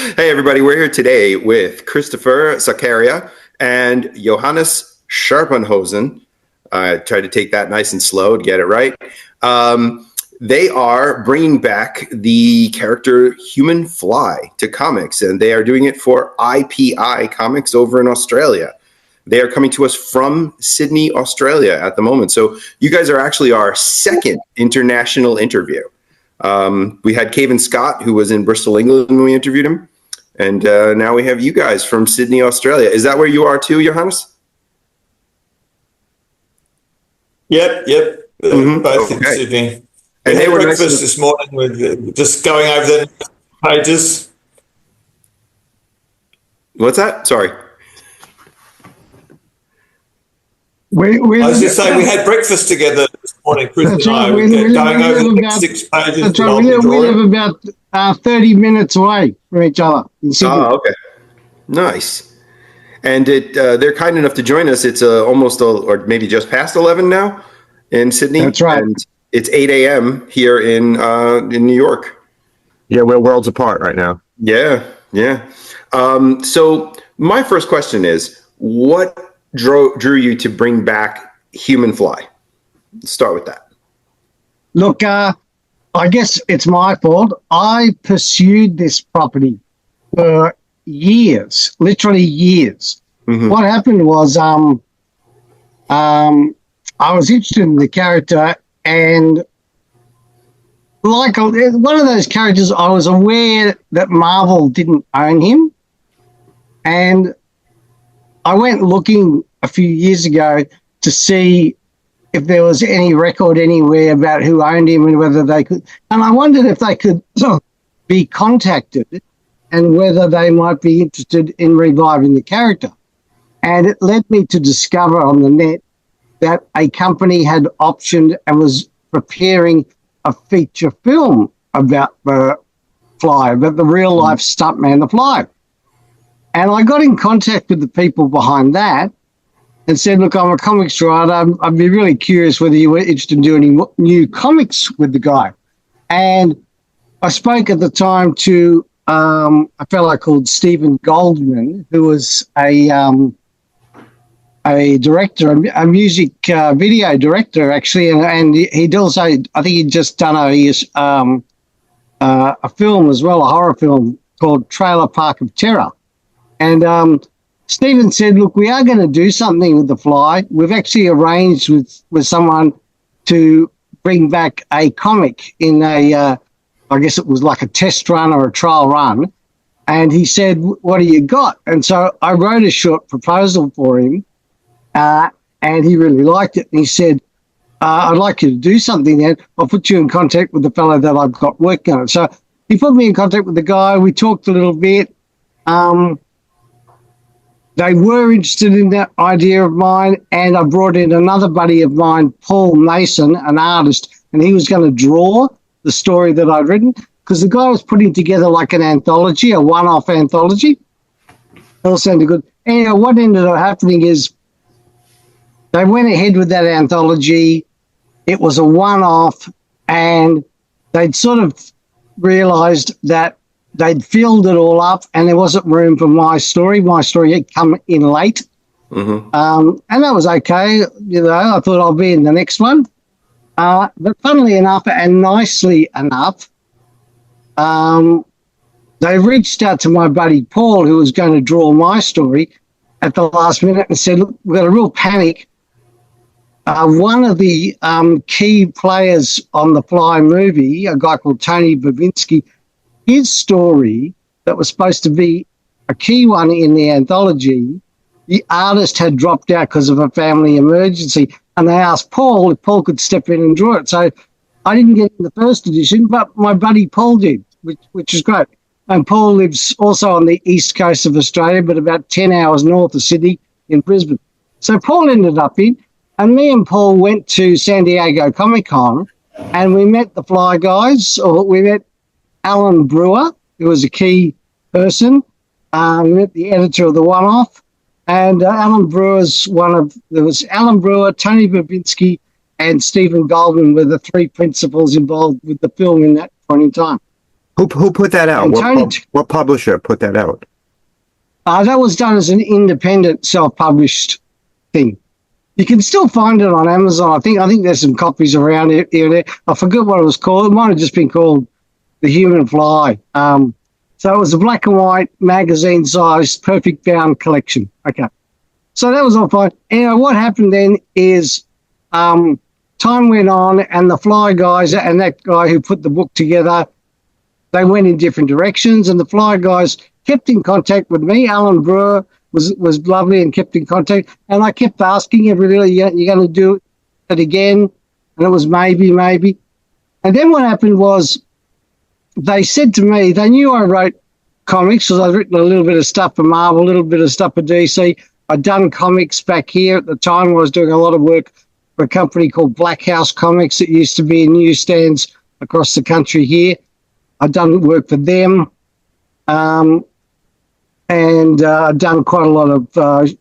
Hey, everybody, we're here today with Christopher Sequeira and Johannes Scherpenhuizen. I tried to take that nice and slow to get it right. They are bringing back the character Human Fly to comics, and they are doing it for IPI Comics over in Australia. They are coming to us from Sydney, Australia at the moment. So you guys are actually our second international interview. We had Cavan Scott, who was in Bristol, England, when we interviewed him. And now we have you guys from Sydney, Australia. Is that where you are too, Johannes? Yep. Both in Sydney. And we had breakfast this morning with just going over the pages. What's that? Sorry. I was just saying we had breakfast together this morning, Chris and I. Going over the 6 pages. That's right. We live about 30 minutes away from each other in Sydney. Oh, okay. Nice. And they're kind enough to join us. It's almost, or maybe just past 11 now in Sydney. That's right. And it's 8 a.m. here in New York. Yeah, we're worlds apart right now. Yeah. So my first question is, what drew you to bring back Human Fly? Let's start with that. Look, I guess it's my fault. I pursued this property for years, literally years. Mm-hmm. What happened was I was interested in the character, and like one of those characters, I was aware that Marvel didn't own him, and I went looking a few years ago to see if there was any record anywhere about who owned him and whether they could. And I wondered if they could be contacted and whether they might be interested in reviving the character. And it led me to discover on the net that a company had optioned and was preparing a feature film about the Fly, about the real-life stuntman, the Fly. And I got in contact with the people behind that and said, look, I'm a comics writer. I'd be really curious whether you were interested in doing any new comics with the guy. And I spoke at the time to a fellow called Stephen Goldman, who was a director, a music video director, actually. And he'd also, I think he'd just done a film as well, a horror film called Trailer Park of Terror. And Stephen said, look, we are going to do something with the Fly. We've actually arranged with someone to bring back a comic in I guess it was like a test run or a trial run. And he said, what do you got? And so I wrote a short proposal for him, and he really liked it. And he said, I'd like you to do something then. I'll put you in contact with the fellow that I've got working on it. So he put me in contact with the guy. We talked a little bit. They were interested in that idea of mine, and I brought in another buddy of mine, Paul Mason, an artist, and he was going to draw the story that I'd written, because the guy was putting together like an anthology, a one-off anthology. It all sounded good. Anyway, what ended up happening is they went ahead with that anthology. It was a one-off, and they'd sort of realised that they'd filled it all up and there wasn't room for my story. My story had come in late. Mm-hmm. And that was okay. You know, I thought I'll be in the next one. But funnily enough and nicely enough, they reached out to my buddy Paul, who was going to draw my story, at the last minute and said, look, we've got a real panic. One of the key players on the Fly movie, a guy called Tony Babinski, his story that was supposed to be a key one in the anthology, the artist had dropped out because of a family emergency, and they asked Paul if Paul could step in and draw it. So I didn't get in the first edition, but my buddy Paul did, which is great. And Paul lives also on the east coast of Australia, but about 10 hours north of Sydney in Brisbane. So Paul ended up in, and me and Paul went to San Diego Comic-Con, and we met the Fly guys, or we met Alan Brewer, who was a key person. We met the editor of the one-off, and Alan Brewer's there was Alan Brewer, Tony Babinski, and Stephen Goldman were the three principals involved with the film in that point in time. Who put that out? And What publisher put that out? That was done as an independent, self-published thing. You can still find it on Amazon. I think there's some copies around here and there. I forget what it was called. It might have just been called The Human Fly. So it was a black and white magazine-sized, perfect bound collection. Okay. So that was all fine. Anyway, what happened then is time went on, and the Fly guys and that guy who put the book together, they went in different directions, and the Fly guys kept in contact with me. Alan Brewer was lovely and kept in contact, and I kept asking everybody, you're going to do it again? And it was maybe. And then what happened was they said to me, they knew I wrote comics because I'd written a little bit of stuff for Marvel, a little bit of stuff for DC. I'd done comics back here at the time. I was doing a lot of work for a company called Black House Comics that used to be in newsstands across the country here. I'd done work for them. And I've done quite a lot of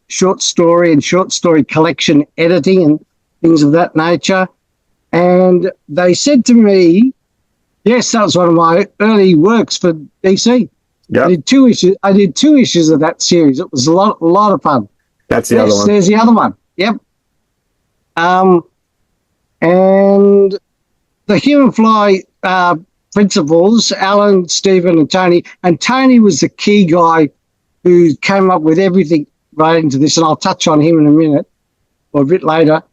short story and short story collection editing and things of that nature. And they said to me, yes, that was one of my early works for DC. Yep. I did two issues of that series. It was a lot of fun. That's the other one. There's the other one. Yep. And the Human Fly principals, Alan, Stephen, and Tony was the key guy who came up with everything right into this, and I'll touch on him in a minute or a bit later.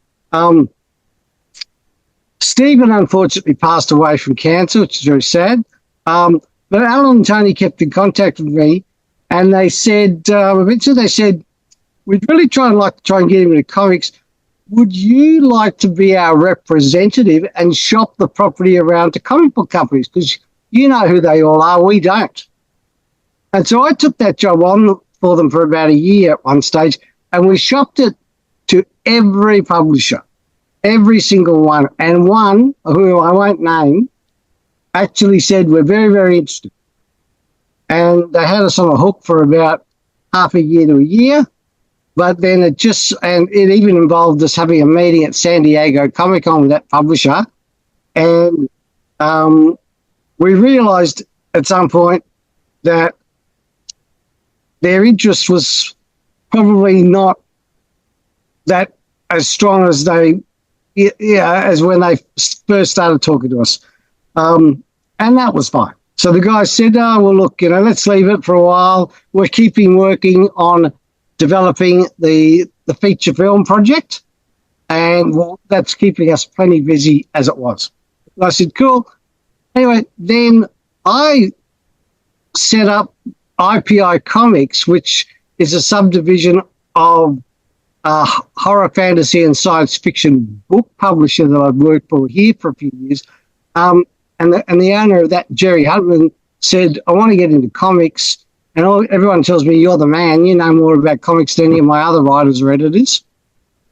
Stephen unfortunately passed away from cancer, which is very sad. But Alan and Tony kept in contact with me, and they said, eventually they said, we'd really like to try and get him into comics. Would you like to be our representative and shop the property around to comic book companies? Because you know who they all are, we don't. And so I took that job on for them for about a year at one stage, and we shopped it to every publisher, every single one. And one, who I won't name, actually said, we're very, very interested. And they had us on a hook for about half a year to a year. But then it even involved us having a meeting at San Diego Comic-Con with that publisher. And we realized at some point that their interest was probably not that as strong as as when they first started talking to us. And that was fine. So the guy said, oh, well, look, let's leave it for a while. We're working on developing the feature film project, and that's keeping us plenty busy as it was. I said, cool. Anyway, then I set up IPI Comics, which is a subdivision of horror, fantasy, and science fiction book publisher that I've worked for here for a few years. And the owner of that, Jerry Huntman, said, I want to get into comics. And everyone tells me, you're the man. You know more about comics than any of my other writers or editors.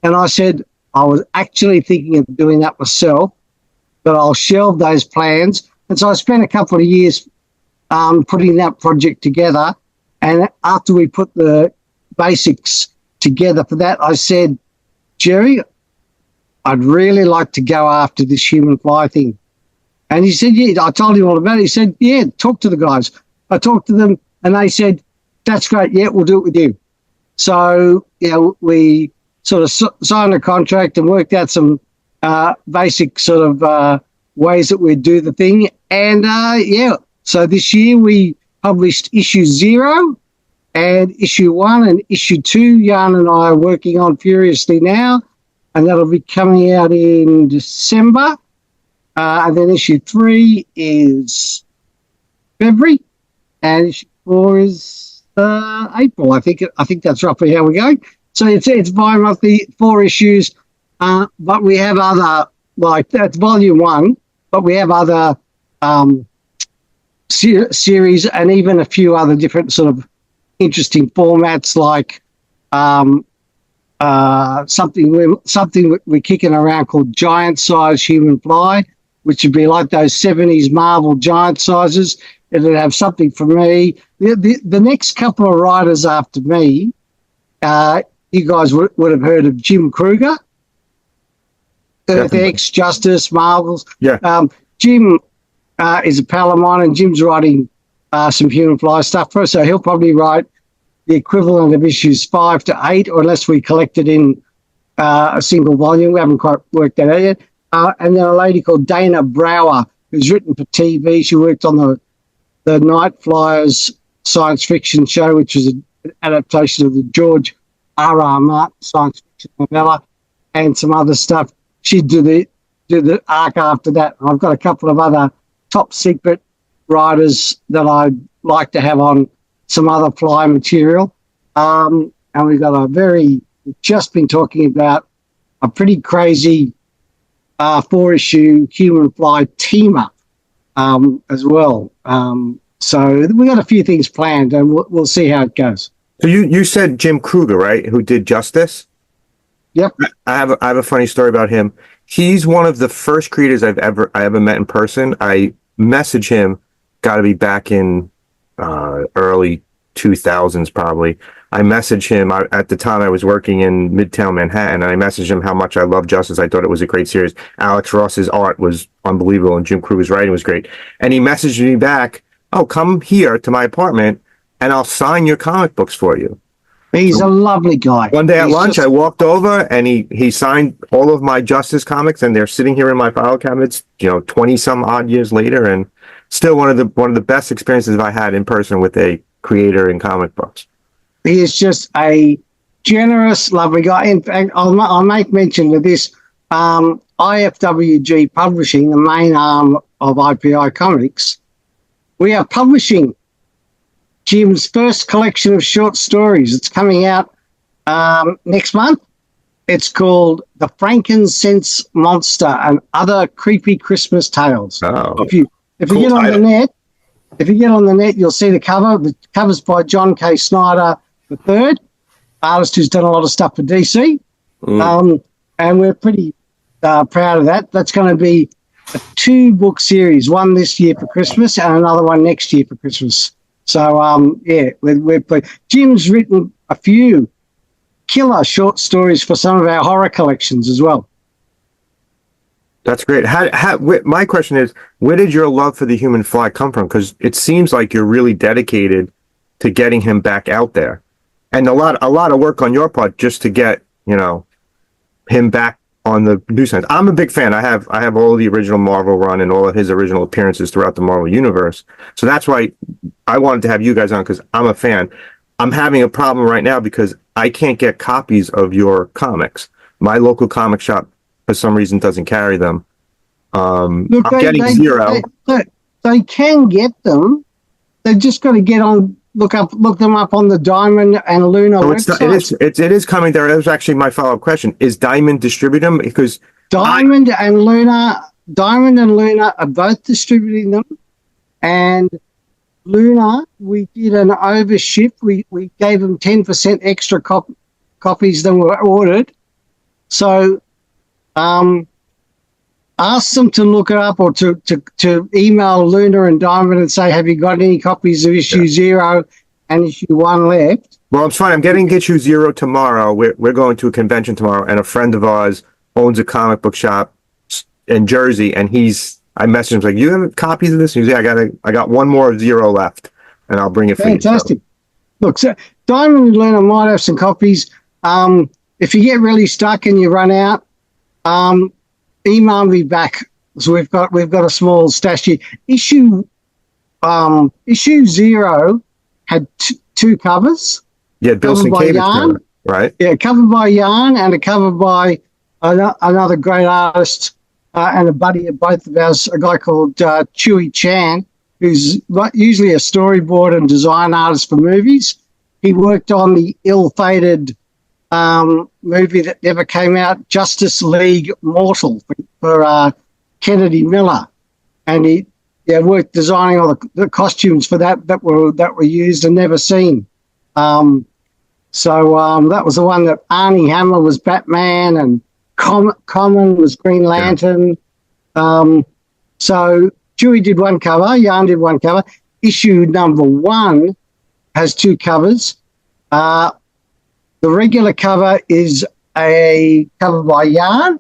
And I said, I was actually thinking of doing that myself, but I'll shelve those plans. And so I spent a couple of years putting that project together. And after we put the basics together for that, I said, Jerry, I'd really like to go after this Human Fly thing. And he said, yeah, I told him all about it. He said, yeah, talk to the guys. I talked to them, and they said, that's great, yeah, we'll do it with you. So, we sort of signed a contract and worked out some basic sort of ways that we'd do the thing. And, so this year we published issue 0 and issue 1 and issue 2. Jan and I are working on furiously now, and that'll be coming out in December. And then issue 3 is February, and issue 4 is April. I think that's roughly how we're going. So it's bi-monthly, 4 issues, but we have other, that's volume 1, but we have other series and even a few other different sort of interesting formats, like something we're kicking around called Giant Size Human Fly, which would be like those 70s Marvel giant sizes. It'll have something for me. The next couple of writers after me, you guys would have heard of Jim Kruger, Earth X, Justice, Marvels. Yeah. Jim is a pal of mine, and Jim's writing some Human Fly stuff for us, so he'll probably write the equivalent of issues 5 to 8, or unless we collect it in a single volume. We haven't quite worked that out yet. And then a lady called Dana Brower, who's written for TV. She worked on the Night Flyers science fiction show, which was an adaptation of the George R.R. Martin science fiction novella, and some other stuff. She'd do the arc after that. I've got a couple of other top secret writers that I'd like to have on some other Fly material. And we've got we've just been talking about a pretty crazy 4-issue Human Fly team-up as well. So we've got a few things planned, and we'll see how it goes. So you said Jim Kruger, right? Who did Justice? Yep. I have a funny story about him. He's one of the first creators I ever met in person. I messaged him, got to be back in early 2000s probably. I messaged him at the time I was working in Midtown Manhattan, and I messaged him how much I love Justice. I thought it was a great series. Alex Ross's art was unbelievable, and Jim Kruger's writing was great. And he messaged me back, "Oh, come here to my apartment, and I'll sign your comic books for you." He's a lovely guy. One day at lunch, I walked over, and he signed all of my Justice comics, and they're sitting here in my file cabinets, 20 some odd years later, and still one of the best experiences I had in person with a creator in comic books. He is just a generous, lovely guy. In fact, I'll make mention of this. IFWG Publishing, the main arm of IPI Comics, we are publishing Jim's first collection of short stories. It's coming out next month. It's called The Frankincense Monster and Other Creepy Christmas Tales. Oh, if you get on the net, you'll see the cover. The cover's by John K. Snyder III, artist who's done a lot of stuff for DC. And we're pretty proud of that. That's going to be a 2-book series, one this year for Christmas and another one next year for Christmas. So, we're Jim's written a few killer short stories for some of our horror collections as well. that's great. My question is, where did your love for the Human Fly come from? Because it seems like you're really dedicated to getting him back out there, and a lot of work on your part just to get him back on the news sense. I'm a big fan. I have all of the original Marvel run and all of his original appearances throughout the Marvel universe. So that's why I wanted to have you guys on, because I'm a fan. I'm having a problem right now because I can't get copies of your comics. My local comic shop, for some reason, doesn't carry them. Look, I'm getting zero. They can get them. They've just got to get on. Look them up on the Diamond and Luna website. It is coming there. That was actually my follow-up question. Is Diamond distributing them? Because Diamond and Luna are both distributing them, and Luna, we did an overship. We gave them 10% extra copies than were ordered. So, ask them to look it up, or to email Luna and Diamond and say, have you got any copies of issue 0 and issue 1 left? Well, I'm fine. I'm getting issue 0 tomorrow. We're going to a convention tomorrow, and a friend of ours owns a comic book shop in Jersey, and I messaged him, like, you have copies of this? And he's like, I got one more of 0 left, and I'll bring it for you. Fantastic. Look, so Diamond and Luna might have some copies. If you get really stuck and you run out, email me back. So we've got a small stash here. Issue 0 had 2 covers. Yeah, Bill Sienkiewicz, right? Yeah, covered by Yarn and a cover by another great artist and a buddy of both of ours, a guy called Chewy Chan, who's usually a storyboard and design artist for movies. He worked on the ill-fated movie that never came out, Justice League Mortal, for Kennedy Miller, and he worked designing all the costumes for that were used and never seen. So that was the one that Arnie Hammer was Batman and Common was Green Lantern. So Chewy did one cover, Yarn did one cover. Issue number 1 has 2 covers. The regular cover is a cover by Yarn.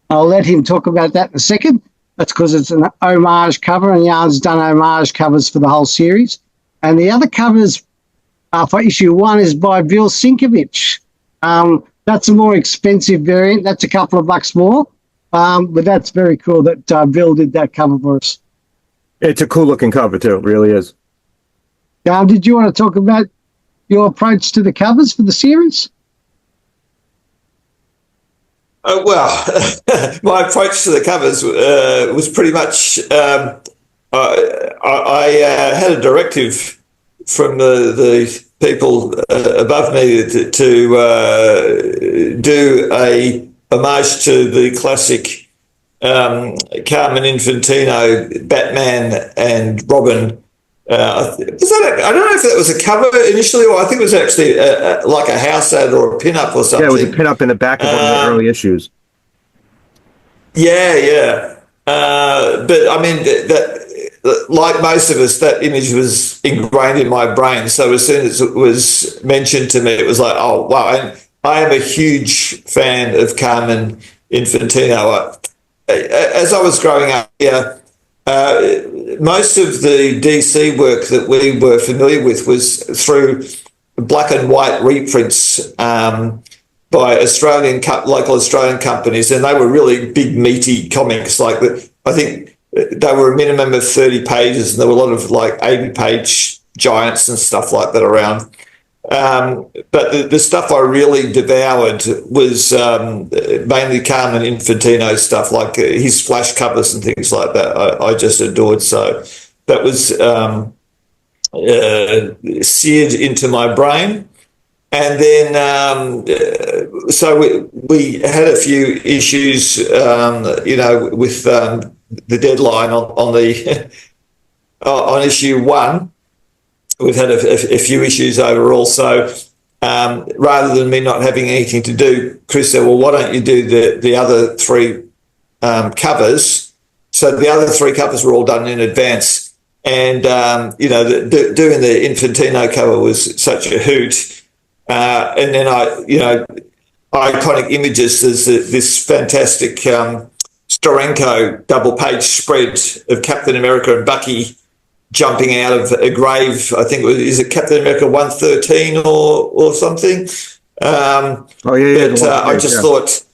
I'll let him talk about that in a second. That's because it's an homage cover, and Yarn's done homage covers for the whole series. And the other covers for issue 1 is by Bill Sinkovich. That's a more expensive variant. That's a couple of bucks more. But that's very cool that Bill did that cover for us. It's a cool looking cover too. It really is. Did you want to talk about your approach to the covers for the series? Well, my approach to the covers was pretty much I had a directive from the people above me to do a homage to the classic Carmen Infantino, Batman and Robin. I don't know if that was a cover initially, or I think it was actually like a house ad or a pin-up or something. Yeah, it was a pin-up in the back of one of the early issues. Yeah. But I mean, that like most of us, that image was ingrained in my brain. So as soon as it was mentioned to me, it was like, oh, wow. And I am a huge fan of Carmen Infantino. As I was growing up here, most of the DC work that we were familiar with was through black and white reprints by local Australian companies, and they were really big, meaty comics. Like I think they were a minimum of 30 pages, and there were a lot of like 80-page giants and stuff like that around. But the stuff I really devoured was mainly Carmen Infantino stuff, like his flash covers and things like that. I just adored. So that was seared into my brain. And then, so we had a few issues, with the deadline on the on issue 1. We've had a few issues overall. So rather than me not having anything to do, Chris said, well, why don't you do the other 3 covers? So the other 3 covers were all done in advance. And, doing the Infantino cover was such a hoot. And then Iconic Images, there's this fantastic Storenko double-page spread of Captain America and Bucky jumping out of a grave. I think is it Captain America 113 or something. I just thought, so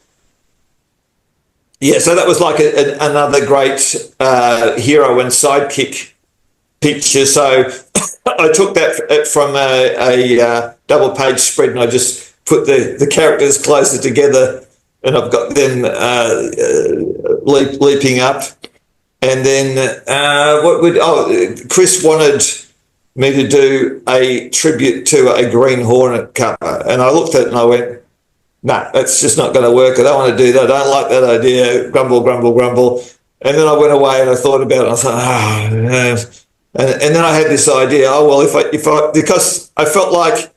that was like another great hero and sidekick picture. So I took that from a double page spread, and I just put the characters closer together, and I've got them leaping up. And then Chris wanted me to do a tribute to a Green Hornet cover, and I looked at it and I went, nah, that's just not going to work. I don't want to do that. I don't like that idea. Grumble, grumble, grumble. And then I went away and I thought about it. And I thought, and then I had this idea. Oh well, if I because I felt like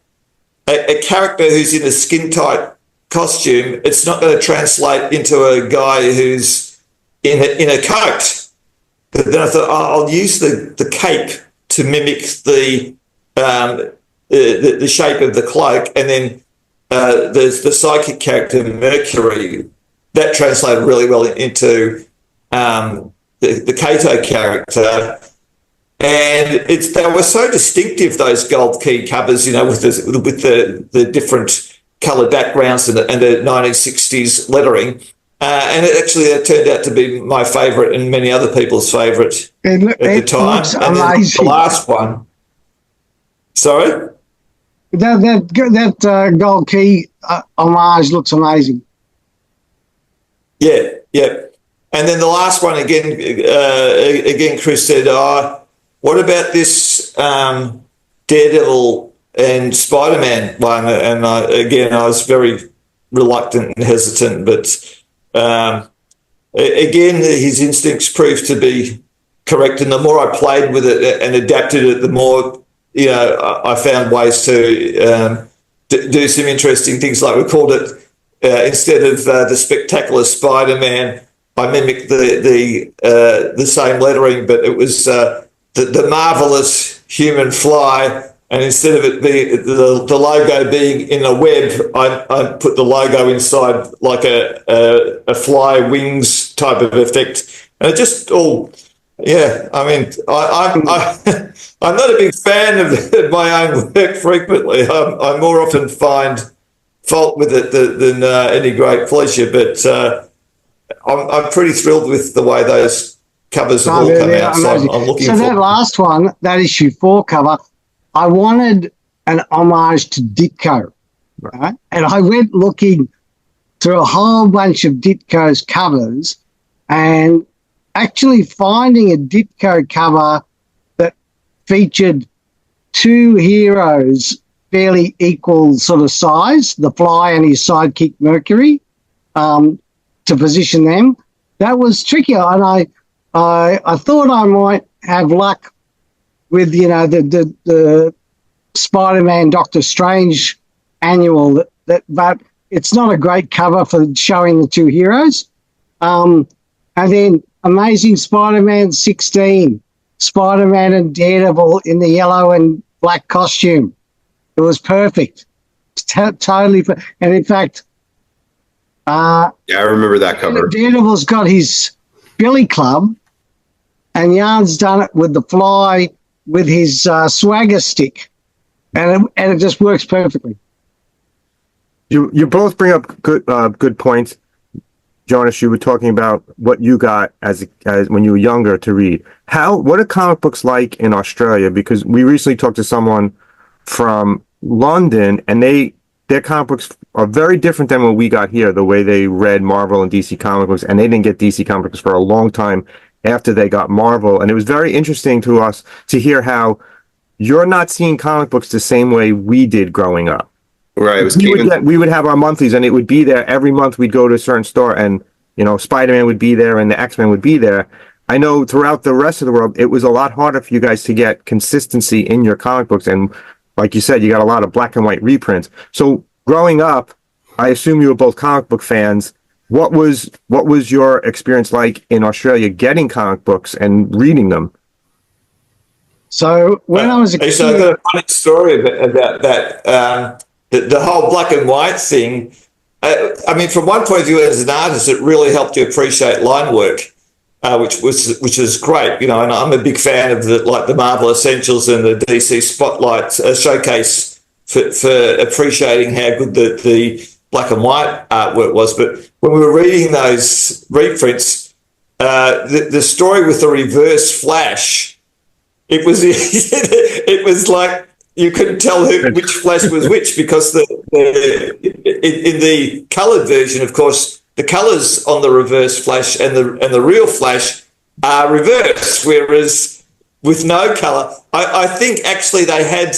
a character who's in a skin tight costume, it's not going to translate into a guy who's in a coat. But then I thought, I'll use the cape to mimic the shape of the cloak, and then the psychic character Mercury, that translated really well into the Kato character. And they were so distinctive, those gold key covers, with the different coloured backgrounds and the 1960s lettering. And it turned out to be my favourite and many other people's favourite at the time. And then the last one. Sorry? That gold key homage looks amazing. Yeah. And then the last one, again, Chris said, what about this Daredevil and Spider-Man one? And I was very reluctant and hesitant, but again, his instincts proved to be correct. And the more I played with it and adapted it, the more, I found ways to do some interesting things. Like we called it, instead of the Spectacular Spider-Man, I mimicked the same lettering, but it was the Marvelous Human Fly. And instead of it being the logo being in a web, I put the logo inside like a fly wings type of effect. And it just all, yeah, I mean, I'm not a big fan of my own work frequently. I more often find fault with it than any great pleasure, but I'm pretty thrilled with the way those covers have all come out. So I'm looking So that last one, that issue 4 cover, I wanted an homage to Ditko, right? And I went looking through a whole bunch of Ditko's covers and actually finding a Ditko cover that featured 2 heroes fairly equal sort of size, the Fly and his sidekick Mercury, to position them. That was tricky, and I thought I might have luck with the Spider-Man Doctor Strange annual, but it's not a great cover for showing the 2 heroes. And then Amazing Spider-Man 16, Spider-Man and Daredevil in the yellow and black costume. It was perfect. Totally. And in fact, yeah, I remember that cover. Daredevil's got his billy club, and Yarn's done it with the Fly with his swagger stick, and it just works perfectly. You both bring up good points. Jonas, you were talking about what you got as when you were younger to read. What are comic books like in Australia? Because we recently talked to someone from London, and their comic books are very different than what we got here, the way they read Marvel and DC comic books, and they didn't get DC comic books for a long time after they got Marvel. And it was very interesting to us to hear how you're not seeing comic books the same way we did growing up. Right. We would have our monthlies, and it would be there every month. We'd go to a certain store, and Spider-Man would be there, and the X-Men would be there. I know throughout the rest of the world, it was a lot harder for you guys to get consistency in your comic books, and like you said, you got a lot of black and white reprints. So growing up, I assume you were both comic book fans. What was your experience like in Australia getting comic books and reading them? So when I was a kid, I've got a funny story about that. The whole black and white thing. I mean, from one point of view, as an artist, it really helped you appreciate line work, which is great. And I'm a big fan of the Marvel Essentials and the DC Spotlight showcase for appreciating how good the black and white artwork was. But when we were reading those reprints, the story with the reverse Flash, it was like you couldn't tell which Flash was which, because in the coloured version, of course, the colours on the reverse Flash and the real Flash are reversed, whereas with no colour, I think actually they had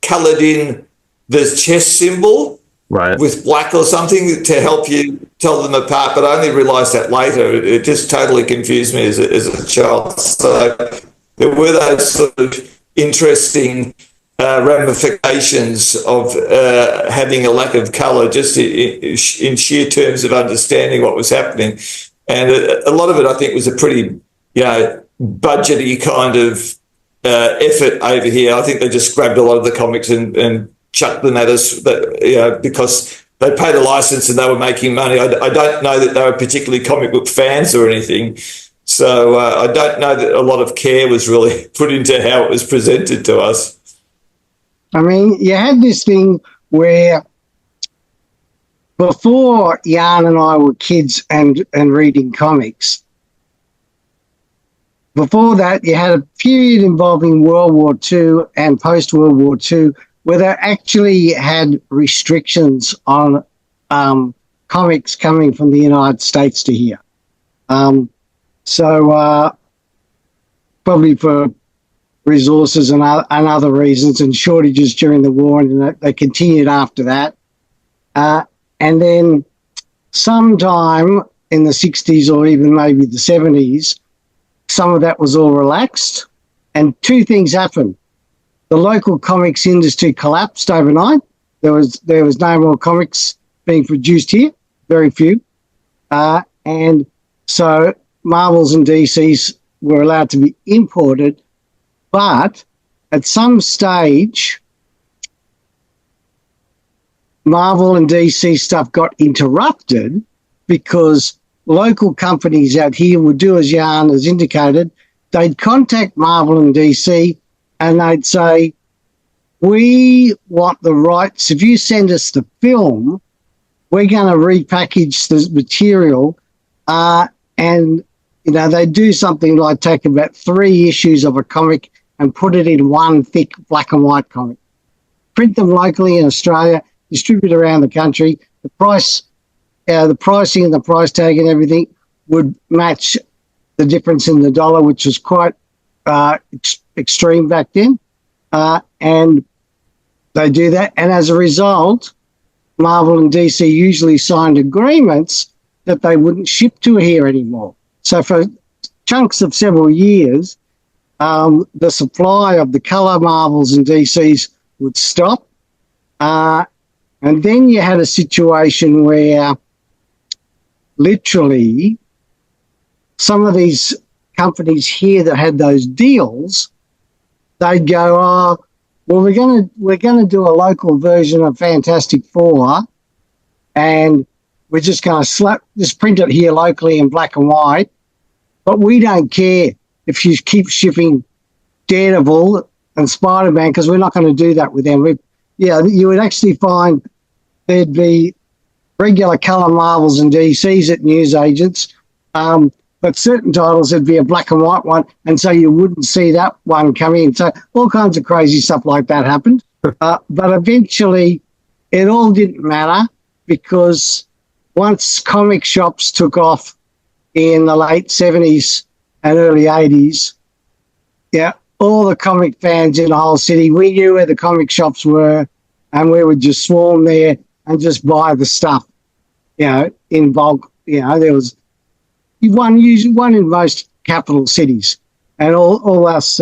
coloured in the chest symbol with black or something to help you tell them apart, but I only realised that later. It just totally confused me as a child. So there were those sort of interesting ramifications of having a lack of colour, just in sheer terms of understanding what was happening. And a lot of it, I think, was a pretty, budgety kind of effort over here. I think they just grabbed a lot of the comics and chucked them at us, because they paid a license and they were making money. I don't know that they were particularly comic book fans or anything. So I don't know that a lot of care was really put into how it was presented to us. I mean, you had this thing where before Jan and I were kids and reading comics, before that you had a period involving World War II and post-World War II where they actually had restrictions on comics coming from the United States to here. So probably for resources and other reasons, and shortages during the war, and they continued after that. And then sometime in the 60s or even maybe the 70s, some of that was all relaxed, and 2 things happened. The local comics industry collapsed overnight. There was no more comics being produced here, very few. And so Marvels and DCs were allowed to be imported, but at some stage, Marvel and DC stuff got interrupted because local companies out here would do as Jan has indicated. They'd contact Marvel and DC and they'd say, we want the rights. If you send us the film, we're going to repackage the material. And, you know, they do something like take about 3 issues of a comic and put it in one thick black and white comic. Print them locally in Australia, distribute around the country. The price, the pricing and the price tag and everything would match the difference in the dollar, which was quite extreme back then. And they do that. And as a result, Marvel and DC usually signed agreements that they wouldn't ship to here anymore. So for chunks of several years, the supply of the colour Marvels and DCs would stop. And then you had a situation where literally some of these companies here that had those deals, they'd go, oh, well, we're gonna do a local version of Fantastic Four, and we're just going to just print it here locally in black and white, but we don't care if you keep shipping Daredevil and Spider-Man because we're not going to do that with them. You would actually find there'd be regular colour Marvels and DCs at newsagents, but certain titles there'd be a black and white one, and so you wouldn't see that one come in. So all kinds of crazy stuff like that happened. But eventually it all didn't matter because once comic shops took off in the late 70s and early 80s, all the comic fans in the whole city, we knew where the comic shops were and we would just swarm there and just buy the stuff, in bulk. There was one in most capital cities, and all us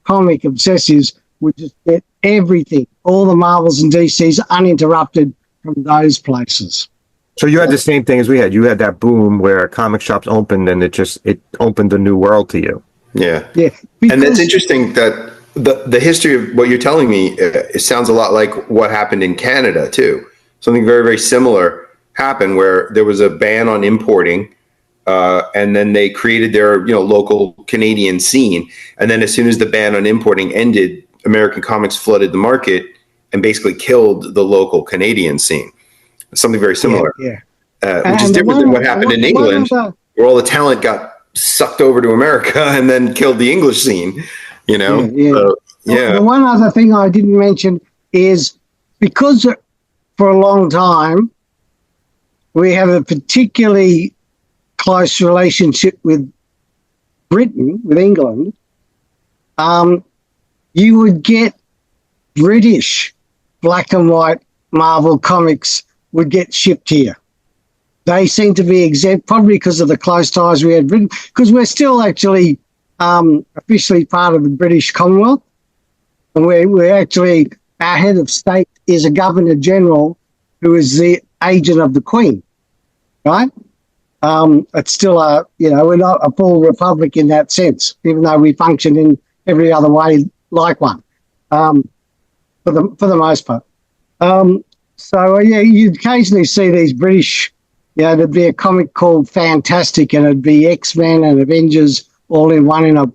comic obsessives would just get everything, all the Marvels and DCs uninterrupted from those places. So you had the same thing as we had. You had that boom where comic shops opened and it opened a new world to you. Yeah. Yeah. And that's interesting that the history of what you're telling me, it sounds a lot like what happened in Canada too. Something very, very similar happened where there was a ban on importing, and then they created their, local Canadian scene. And then as soon as the ban on importing ended, American comics flooded the market and basically killed the local Canadian scene. Something very similar, which is different than what happened in England, where all the talent got sucked over to America and then killed the English scene, The one other thing I didn't mention is because for a long time we have a particularly close relationship with Britain, with England, you would get British black and white Marvel comics would get shipped here. They seem to be exempt, probably because of the close ties we had Britain, because we're still actually officially part of the British Commonwealth. And we're actually, our head of state is a Governor General who is the agent of the Queen, right? It's still we're not a full republic in that sense, even though we function in every other way like one, for the most part. So you'd occasionally see these British, there'd be a comic called Fantastic, and it'd be X-Men and Avengers all in one in a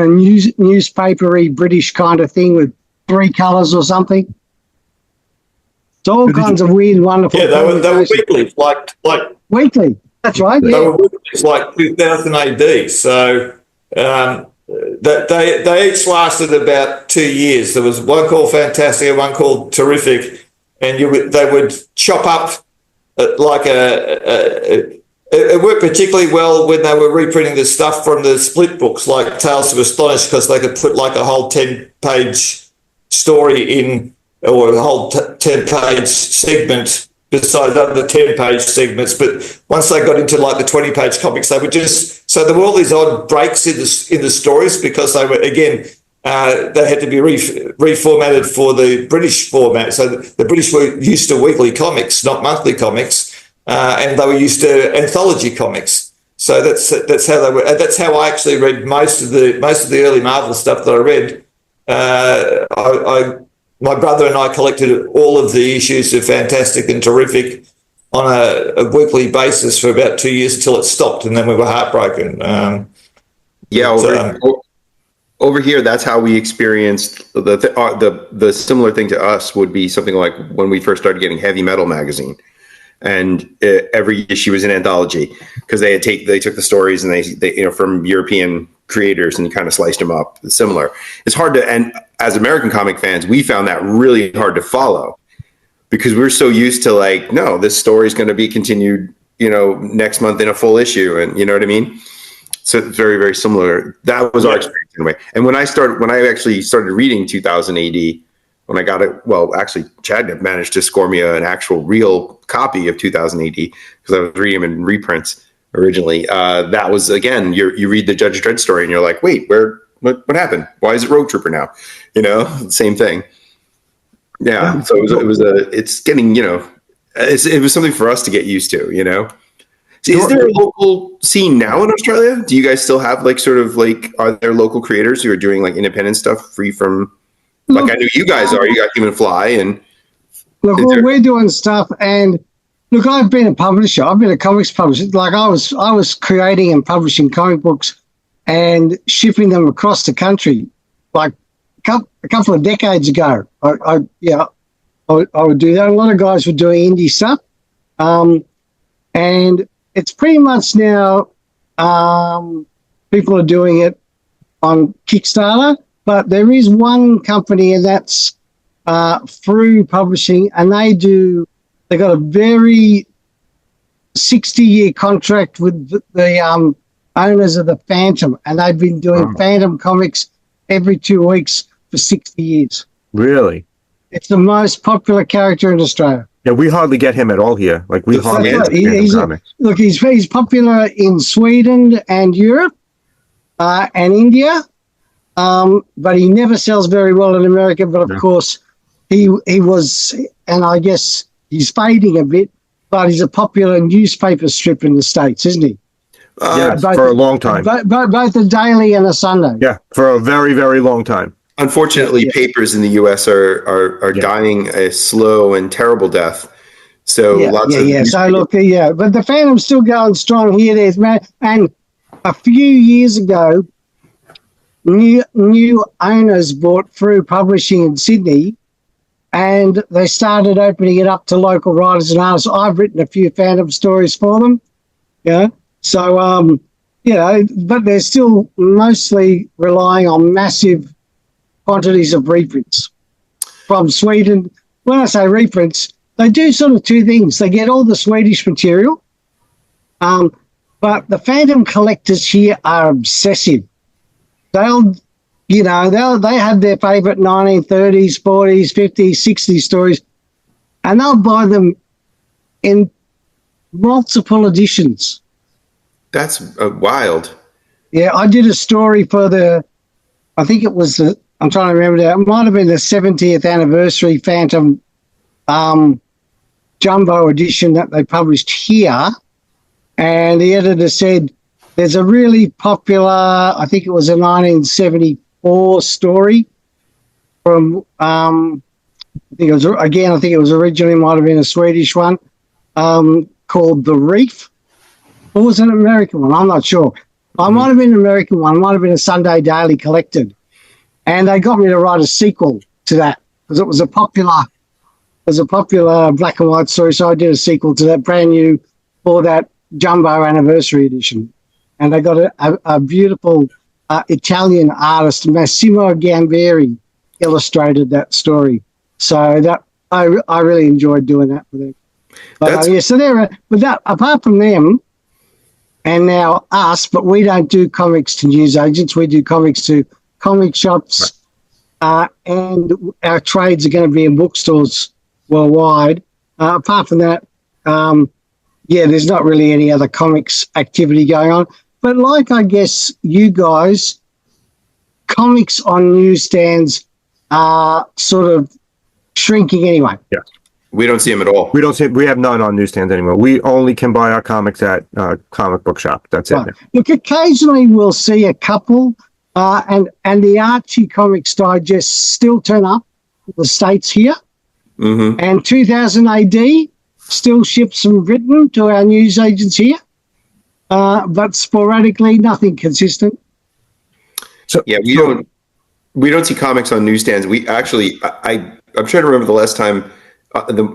newspapery British kind of thing with 3 colours or something. It's all kinds of weird, wonderful. Yeah, they were weekly, like weekly. That's right. They were weekly, like 2000 AD. So they each lasted about 2 years. There was one called Fantastic and one called Terrific. And they would chop up it worked particularly well when they were reprinting the stuff from the split books like Tales to Astonish, because they could put like a whole 10-page story in, or a whole 10-page segment beside other 10-page segments. But once they got into like the 20-page comics, they would just, so there were all these odd breaks in the stories because they were, again, they had to be reformatted for the British format. So the British were used to weekly comics, not monthly comics, and they were used to anthology comics. So that's how they were. That's how I actually read most of the early Marvel stuff that I read. My brother and I collected all of the issues of Fantastic and Terrific, on a weekly basis for about 2 years until it stopped, and then we were heartbroken. Over here, that's how we experienced the similar thing to us would be something like when we first started getting Heavy Metal magazine, and every issue was an anthology because they took the stories and they from European creators and kind of sliced them up. It's similar. It's hard to, and as American comic fans, we found that really hard to follow because we're so used to like, no, this story is going to be continued, next month in a full issue, and you know what I mean. So it's very, very similar. That was our experience anyway. And when I actually started reading 2000 AD, when I got it, well, actually, Chad managed to score me an actual real copy of 2000 AD because I was reading them in reprints originally. That was, again, you read the Judge Dredd story and you're like, wait, what happened? Why is it Rogue Trooper now? Same thing. Yeah. So it was something for us to get used to, Is there a local scene now in Australia? Do you guys still have are there local creators who are doing like independent stuff free from, like I know you guys are, you got Human Fly and. Look, we're doing stuff, and look, I've been a publisher. I've been a comics publisher. Like I was creating and publishing comic books and shipping them across the country, like a couple of decades ago. I would do that. A lot of guys were doing indie stuff, and it's pretty much now people are doing it on Kickstarter, but there is one company, and that's Through Publishing, and they got a very 60-year contract with the owners of the Phantom, and they've been doing Phantom comics every 2 weeks for 60 years. Really? It's the most popular character in Australia. Yeah, we hardly get him at all here. Like we hardly get comics. Look, he's popular in Sweden and Europe and India, but he never sells very well in America. But of course, he was, and I guess he's fading a bit. But he's a popular newspaper strip in the States, isn't he? For a long time. Both a daily and a Sunday. Yeah, for a very, very long time. Unfortunately, papers in the U.S. are dying a slow and terrible death. So So look, but the Phantom's still going strong here. There's and a few years ago, new owners bought Through Publishing in Sydney, and they started opening it up to local writers and artists. I've written a few Phantom stories for them. So but they're still mostly relying on massive quantities of reprints from Sweden. When I say reprints, they do sort of two things. They get all the Swedish material, but the Phantom collectors here are obsessive. They have their favourite 1930s, 40s, 50s, 60s stories, and they'll buy them in multiple editions. That's wild. Yeah, I did a story for I think it was I'm trying to remember that. It might have been the 70th anniversary Phantom jumbo edition that they published here. And the editor said, there's a really popular, I think it was a 1974 story from, I think it was originally might have been a Swedish one, called The Reef. Or was it an American one? I'm not sure. I might have been an American one. It might have been a Sunday Daily collected. And they got me to write a sequel to that because it was a popular black and white story. So I did a sequel to that, brand new, for that jumbo anniversary edition. And they got a beautiful Italian artist, Massimo Gamberi, illustrated that story. So that I really enjoyed doing that for them. But apart from them, and now us, but we don't do comics to news agents. We do comics to comic shops, and our trades are going to be in bookstores worldwide. Apart from that, there's not really any other comics activity going on. But like I guess you guys, comics on newsstands are sort of shrinking anyway. Yeah. We don't see them at all. We have none on newsstands anymore. We only can buy our comics at comic book shop. That's it. Look, occasionally we'll see a couple, and the Archie Comics Digest still turn up in the States here. Mm-hmm. And 2000 AD, still ships from Britain to our news agents here, but sporadically, nothing consistent. So yeah, we don't see comics on newsstands. We actually, I'm trying to remember the last time.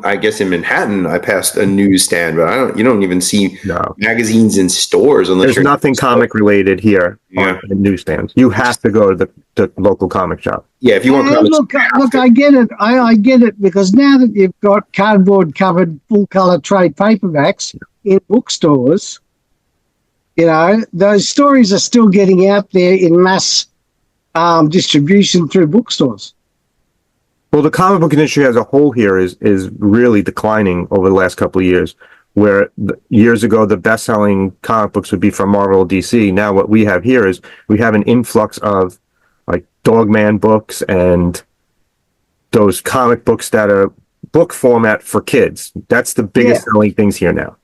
I guess in Manhattan, I passed a newsstand, but you don't even see magazines in stores unless There's nothing comic related here on the newsstands. You have to go to the local comic shop. Yeah, if you want comics. Look, I get it. I get it, because now that you've got cardboard covered full color trade paperbacks in bookstores, you know, those stories are still getting out there in mass distribution through bookstores. Well, the comic book industry as a whole here is really declining over the last couple of years. Where years ago the best-selling comic books would be from Marvel or DC. Now what we have here is we have an influx of like Dogman books and those comic books that are book format for kids. That's the biggest selling things here now.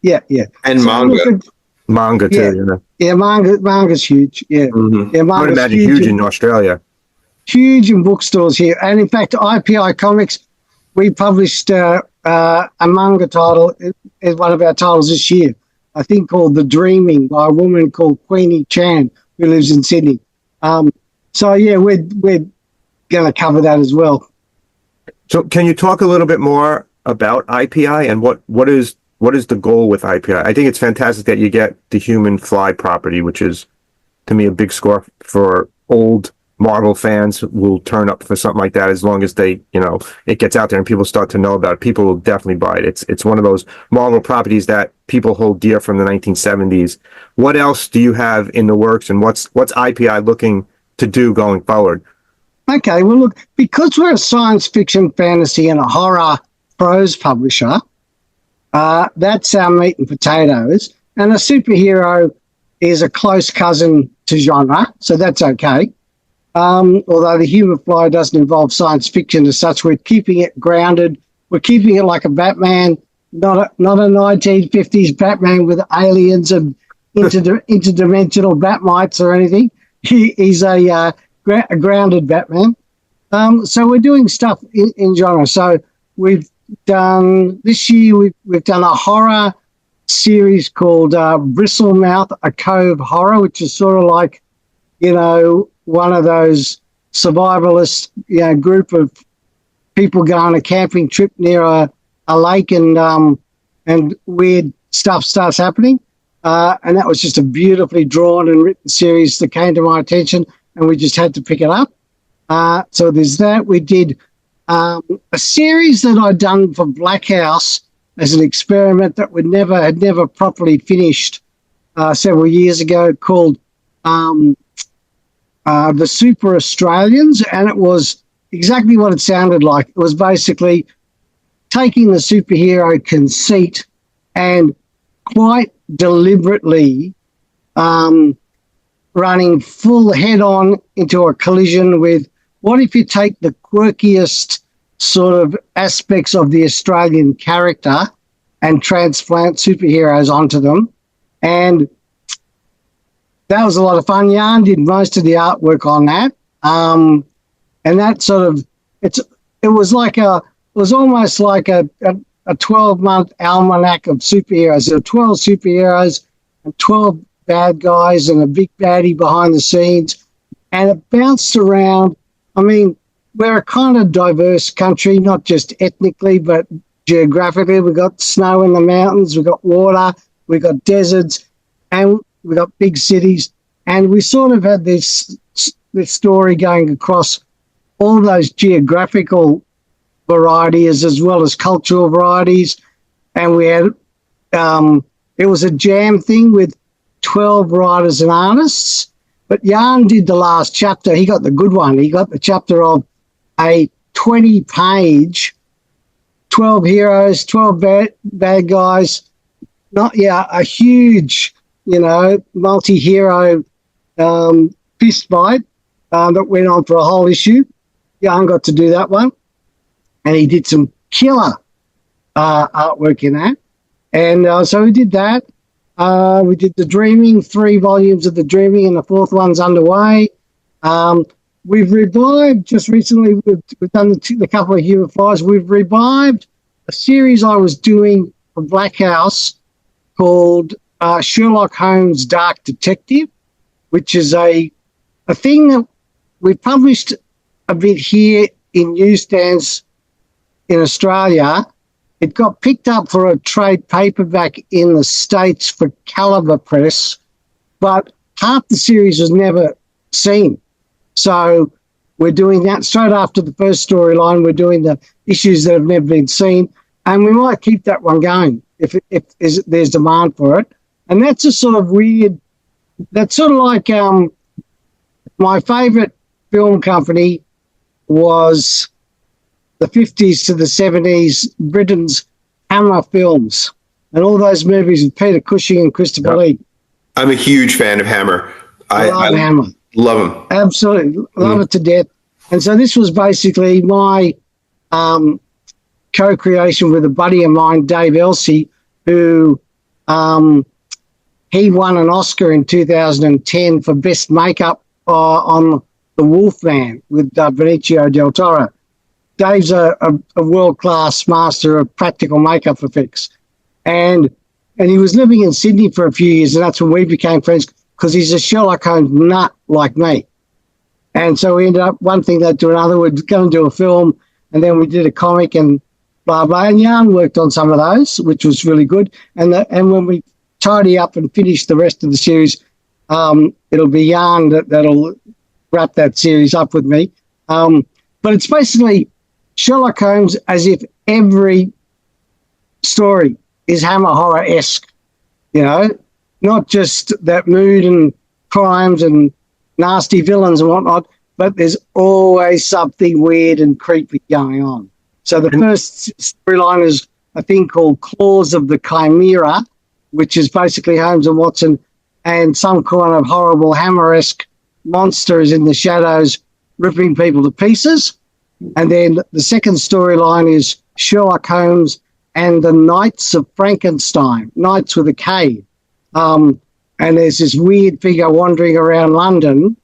Yeah. And so manga. Manga too. Yeah, manga's huge. Yeah. Mm-hmm. Yeah, I would imagine huge in Australia. Huge in bookstores here. And in fact, IPI Comics, we published a manga title, is one of our titles this year, I think called The Dreaming, by a woman called Queenie Chan, who lives in Sydney. So yeah, we're going to cover that as well. So can you talk a little bit more about IPI and what is the goal with IPI? I think it's fantastic that you get the Human Fly property, which is to me a big score for old Marvel fans will turn up for something like that as long as they, it gets out there and people start to know about it. People will definitely buy it. It's one of those Marvel properties that people hold dear from the 1970s. What else do you have in the works, and what's IPI looking to do going forward? Okay, well, look, because we're a science fiction, fantasy, and a horror prose publisher, that's our meat and potatoes. And a superhero is a close cousin to genre, so that's okay. Although the Human Fly doesn't involve science fiction as such, we're keeping it grounded. We're keeping it like a Batman, not a 1950s Batman with aliens and interdimensional Batmites or anything. He's a grounded Batman. So we're doing stuff in genre. So we've done this year. We've done a horror series called Bristlemouth, a Cove Horror, which is sort of like, one of those survivalist, group of people go on a camping trip near a lake and weird stuff starts happening. And that was just a beautifully drawn and written series that came to my attention, and we just had to pick it up. So there's that. We did a series that I'd done for Black House as an experiment that had never properly finished several years ago, called The Super Australians, and it was exactly what it sounded like. It was basically taking the superhero conceit and quite deliberately running full head-on into a collision with, what if you take the quirkiest sort of aspects of the Australian character and transplant superheroes onto them? And that was a lot of fun. Jan did most of the artwork on that. And that sort of, it was almost like a 12-month almanac of superheroes. There were 12 superheroes and 12 bad guys and a big baddie behind the scenes. And it bounced around. I mean, we're a kind of diverse country, not just ethnically, but geographically. We've got snow in the mountains, we've got water, we've got deserts, and we've got big cities. And we sort of had this story going across all those geographical varieties as well as cultural varieties. And we had, it was a jam thing with 12 writers and artists. But Jan did the last chapter. He got the good one. He got the chapter of a 20-page, 12 heroes, 12 bad guys, a huge, multi-hero fist fight that went on for a whole issue. Jan got to do that one. And he did some killer artwork in that. And so we did that. We did The Dreaming, 3 volumes of The Dreaming, and the 4th one's underway. We've revived just recently. We've done the couple of Human Flies. We've revived a series I was doing for Black House called Sherlock Holmes Dark Detective, which is a thing that we published a bit here in newsstands in Australia. It got picked up for a trade paperback in the States for Caliber Press, but half the series was never seen. So we're doing that straight after the first storyline. We're doing the issues that have never been seen, and we might keep that one going if there's demand for it. And that's a sort of weird. That's sort of like my favourite film company was the 50s to the 70s, Britain's Hammer Films, and all those movies with Peter Cushing and Christopher Lee. I'm a huge fan of Hammer. I love Hammer. Love him. Absolutely. Love it to death. And so this was basically my co-creation with a buddy of mine, Dave Elsey, who he won an Oscar in 2010 for Best Makeup on The Wolfman with Benicio del Toro. Dave's a world-class master of practical makeup effects. And he was living in Sydney for a few years, and that's when we became friends because he's a Sherlock Holmes nut like me. And so we ended up, one thing led to another. We're going to do a film, and then we did a comic and blah, blah. And Jan worked on some of those, which was really good. And when we tidy up and finish the rest of the series, it'll be Jan that'll wrap that series up with me. But it's basically Sherlock Holmes as if every story is Hammer horror-esque, not just that mood and crimes and nasty villains and whatnot, but there's always something weird and creepy going on. So the first storyline is a thing called Claws of the Chimera, which is basically Holmes and Watson and some kind of horrible Hammer-esque monster is in the shadows ripping people to pieces. And then the second storyline is Sherlock Holmes and the Knights of Frankenstein, Knights with a K. And there's this weird figure wandering around London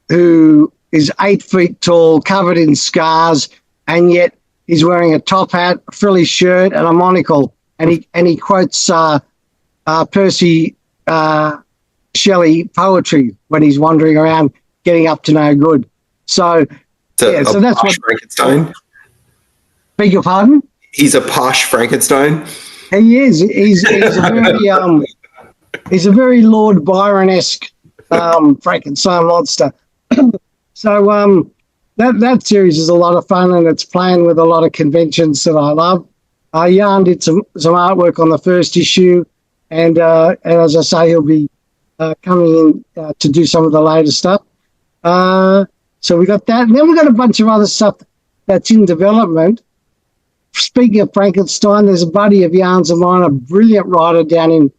who is 8 feet tall, covered in scars, and yet he's wearing a top hat, a frilly shirt, and a monocle. And he quotes Percy Shelley poetry when he's wandering around getting up to no good. So that's what Frankenstein. Beg your pardon? He's a posh Frankenstein. He is. He's a very Lord Byron-esque Frankenstein monster. So that series is a lot of fun, and it's playing with a lot of conventions that I love. Jan did some artwork on the first issue, and as I say, he'll be coming in to do some of the later stuff. So we got that, and then we got a bunch of other stuff that's in development. Speaking of Frankenstein, there's a buddy of Jan's of mine, a brilliant writer down in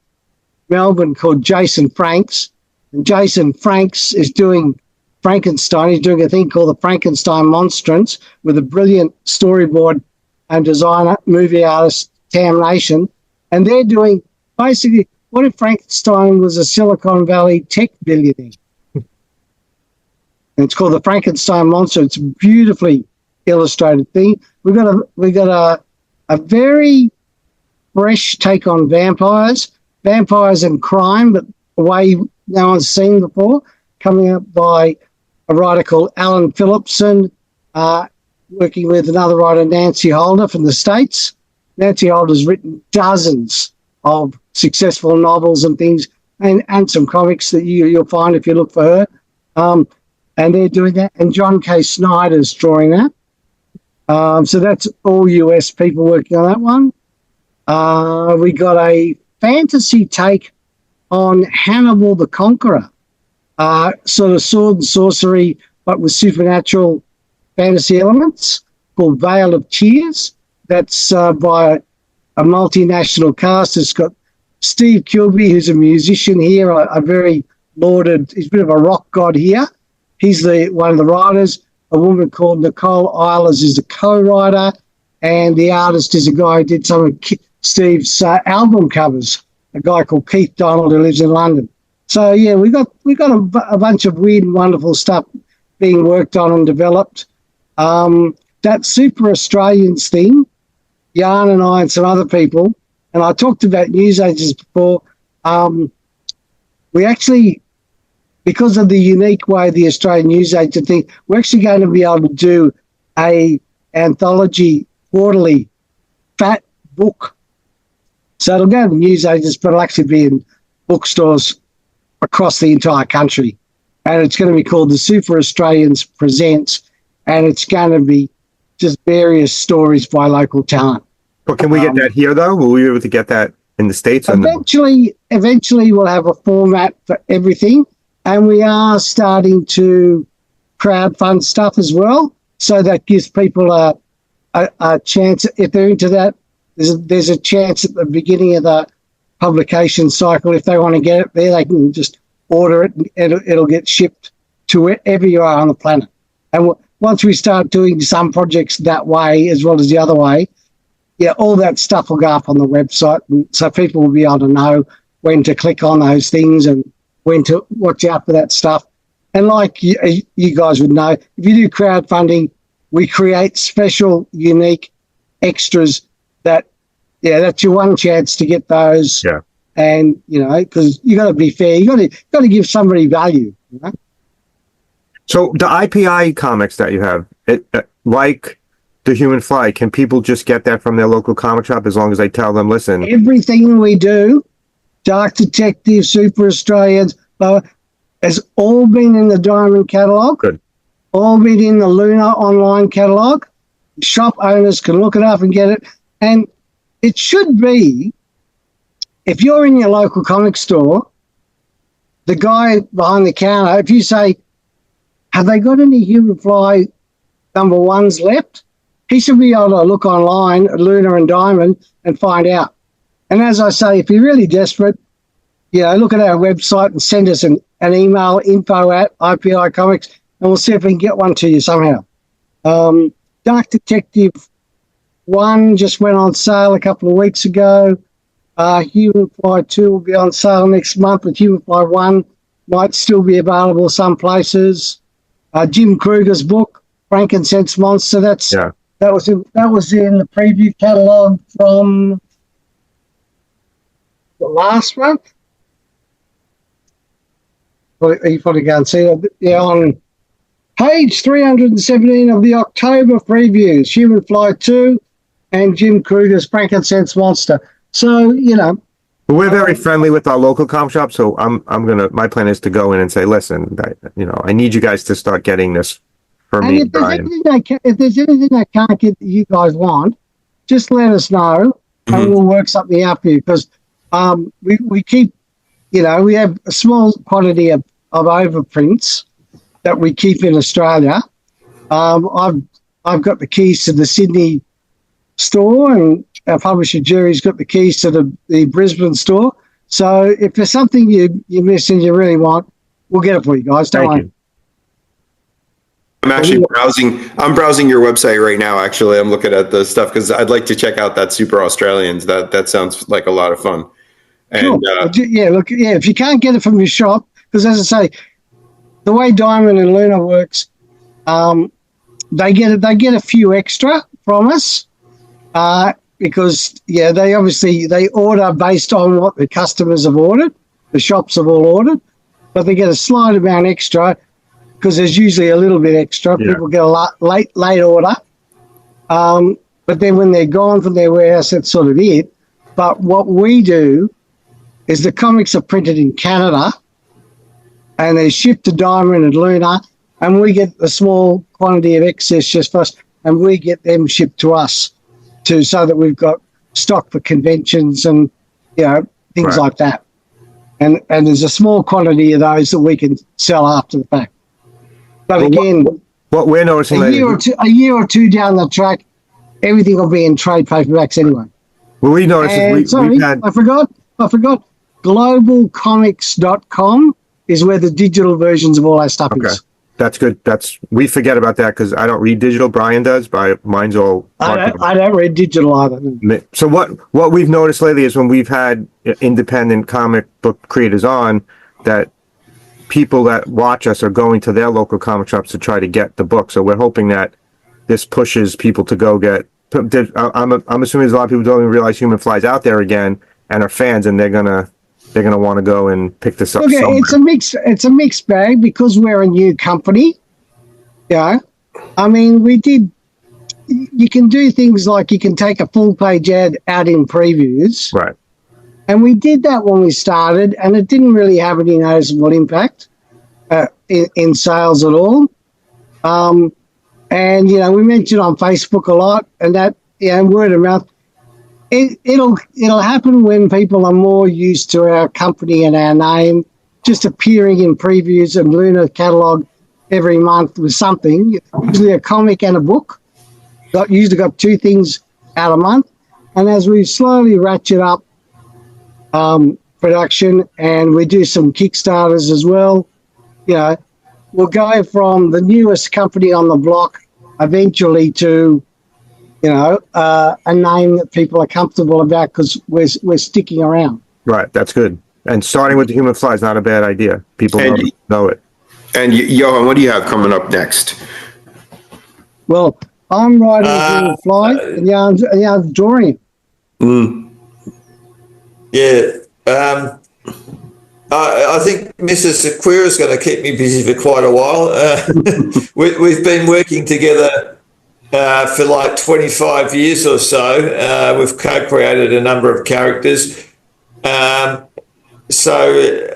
Melbourne called Jason Franks. And Jason Franks is doing Frankenstein. He's doing a thing called the Frankenstein Monstrance with a brilliant storyboard and designer, movie artist, Tam Nation. And they're doing basically, what if Frankenstein was a Silicon Valley tech billionaire? And it's called the Frankenstein Monster. It's a beautifully illustrated thing. We got a very fresh take on vampires and crime, but a way no one's seen before, coming up by a writer called Alan Phillipson, working with another writer, Nancy Holder from the States. Nancy Holder's written dozens of successful novels and things, and some comics that you'll find if you look for her. And they're doing that. And John K. Snyder's drawing that. So that's all US people working on that one. We got a fantasy take on Hannibal the Conqueror, sort of sword and sorcery, but with supernatural fantasy elements, called Vale of Tears. That's by a multinational cast. It's got Steve Kilby, who's a musician here, a very lauded, he's a bit of a rock god here. He's one of the writers. A woman called Nicole Eilers is the co-writer, and the artist is a guy who did some of Steve's album covers, a guy called Keith Donald who lives in London. So, yeah, we got a bunch of weird and wonderful stuff being worked on and developed. that Super Australians thing, Jan and I and some other people, and I talked about newsagents before, we actually, because of the unique way the Australian newsagent thing, we're actually going to be able to do a anthology quarterly fat book. So it'll go to newsagents, but it'll actually be in bookstores across the entire country. And it's going to be called the Super Australians Presents, and it's going to be just various stories by local talent. But can we get that here, though? Will we be able to get that in the States? Eventually we'll have a format for everything, and we are starting to crowdfund stuff as well. So that gives people a chance, if they're into that, there's a chance at the beginning of the publication cycle, if they want to get it there, they can just order it and it'll get shipped to wherever you are on the planet. And once we start doing some projects that way as well as the other way, yeah, all that stuff will go up on the website, and so people will be able to know when to click on those things and when to watch out for that stuff. And like you guys would know, if you do crowdfunding, we create special, unique extras that's your one chance to get those. Yeah. And, because you got to be fair, you got to give somebody value. So the IPI comics that you have, like the Human Fly, can people just get that from their local comic shop as long as they tell them, listen? Everything we do, Dark Detective, Super Australians, has all been in the Diamond catalogue. Good. All been in the Lunar online catalogue. Shop owners can look it up and get it. And it should be, if you're in your local comic store, the guy behind the counter, if you say, have they got any Human Fly number ones left? He should be able to look online at Lunar and Diamond and find out. And as I say, if you're really desperate, look at our website and send us an email, info@IPI Comics, and we'll see if we can get one to you somehow. Dark Detective 1 just went on sale a couple of weeks ago. Human Fly 2 will be on sale next month, but Human Fly 1 might still be available some places. Jim Kruger's book, Frankincense Monster, that was in the preview catalogue from the last month. You probably go and see it. Yeah, on page 317 of the October previews, Human Fly 2 and Jim Kruger's Frankincense Monster. So, we're very friendly with our local comic shop, so my plan is to go in and say, listen, I need you guys to start getting this for me, Brian. If there's anything I can't get that you guys want, just let us know and we'll work something out for you, because we keep, we have a small quantity of overprints that we keep in Australia. I've got the keys to the Sydney store, and our publisher Jerry's got the keys to the Brisbane store. So if there's something you miss and you really want, we'll get it for you guys. Don't worry. I'm actually browsing your website right now. Actually, I'm looking at the stuff because I'd like to check out that Super Australians. That sounds like a lot of fun. And cool. If you can't get it from your shop, because as I say, the way Diamond and Luna works, they get a few extra from us, because they order based on what the customers have ordered, the shops have all ordered, but they get a slight amount extra because there's usually a little bit extra. Yeah. People get a late order, but then when they're gone from their warehouse, that's sort of it. But what we do is the comics are printed in Canada and they're shipped to Diamond and Luna, and we get a small quantity of excess just for us, and we get them shipped to us so that we've got stock for conventions and things like that. And there's a small quantity of those that we can sell after the fact. But again, what we're noticing a year or two down the track, everything will be in trade paperbacks anyway. Well, we noticed I forgot. Globalcomics.com is where the digital versions of all our stuff is. That's good. We forget about that because I don't read digital. Brian does, but mine's all. I don't read digital either. So what we've noticed lately is when we've had independent comic book creators on, that people that watch us are going to their local comic shops to try to get the book. So we're hoping that this pushes people to go get. I'm assuming there's a lot of people who don't even realize Human Fly's out there again and are fans, and they're gonna want to go and pick this up. Look, somewhere. it's a mixed bag because we're a new company. Yeah, I mean, you can do things like you can take a full page ad out in previews. Right. And we did that when we started, and it didn't really have any noticeable impact in sales at all. And, we mentioned on Facebook a lot, and that, word of mouth. It'll happen when people are more used to our company and our name, just appearing in previews and Lunar catalogue every month with something, usually a comic and a book. Usually got two things out a month. And as we slowly ratchet up production and we do some Kickstarters as well, we'll go from the newest company on the block eventually to, a name that people are comfortable about because we're sticking around. Right. That's good. And starting with the Human Fly is not a bad idea. People know it. And Johan, what do you have coming up next? Well, I'm writing Human Fly and Jan's drawing it. Yeah. I think Mrs. Sequeira is going to keep me busy for quite a while. We've been working together for like 25 years or so. We've co-created a number of characters. So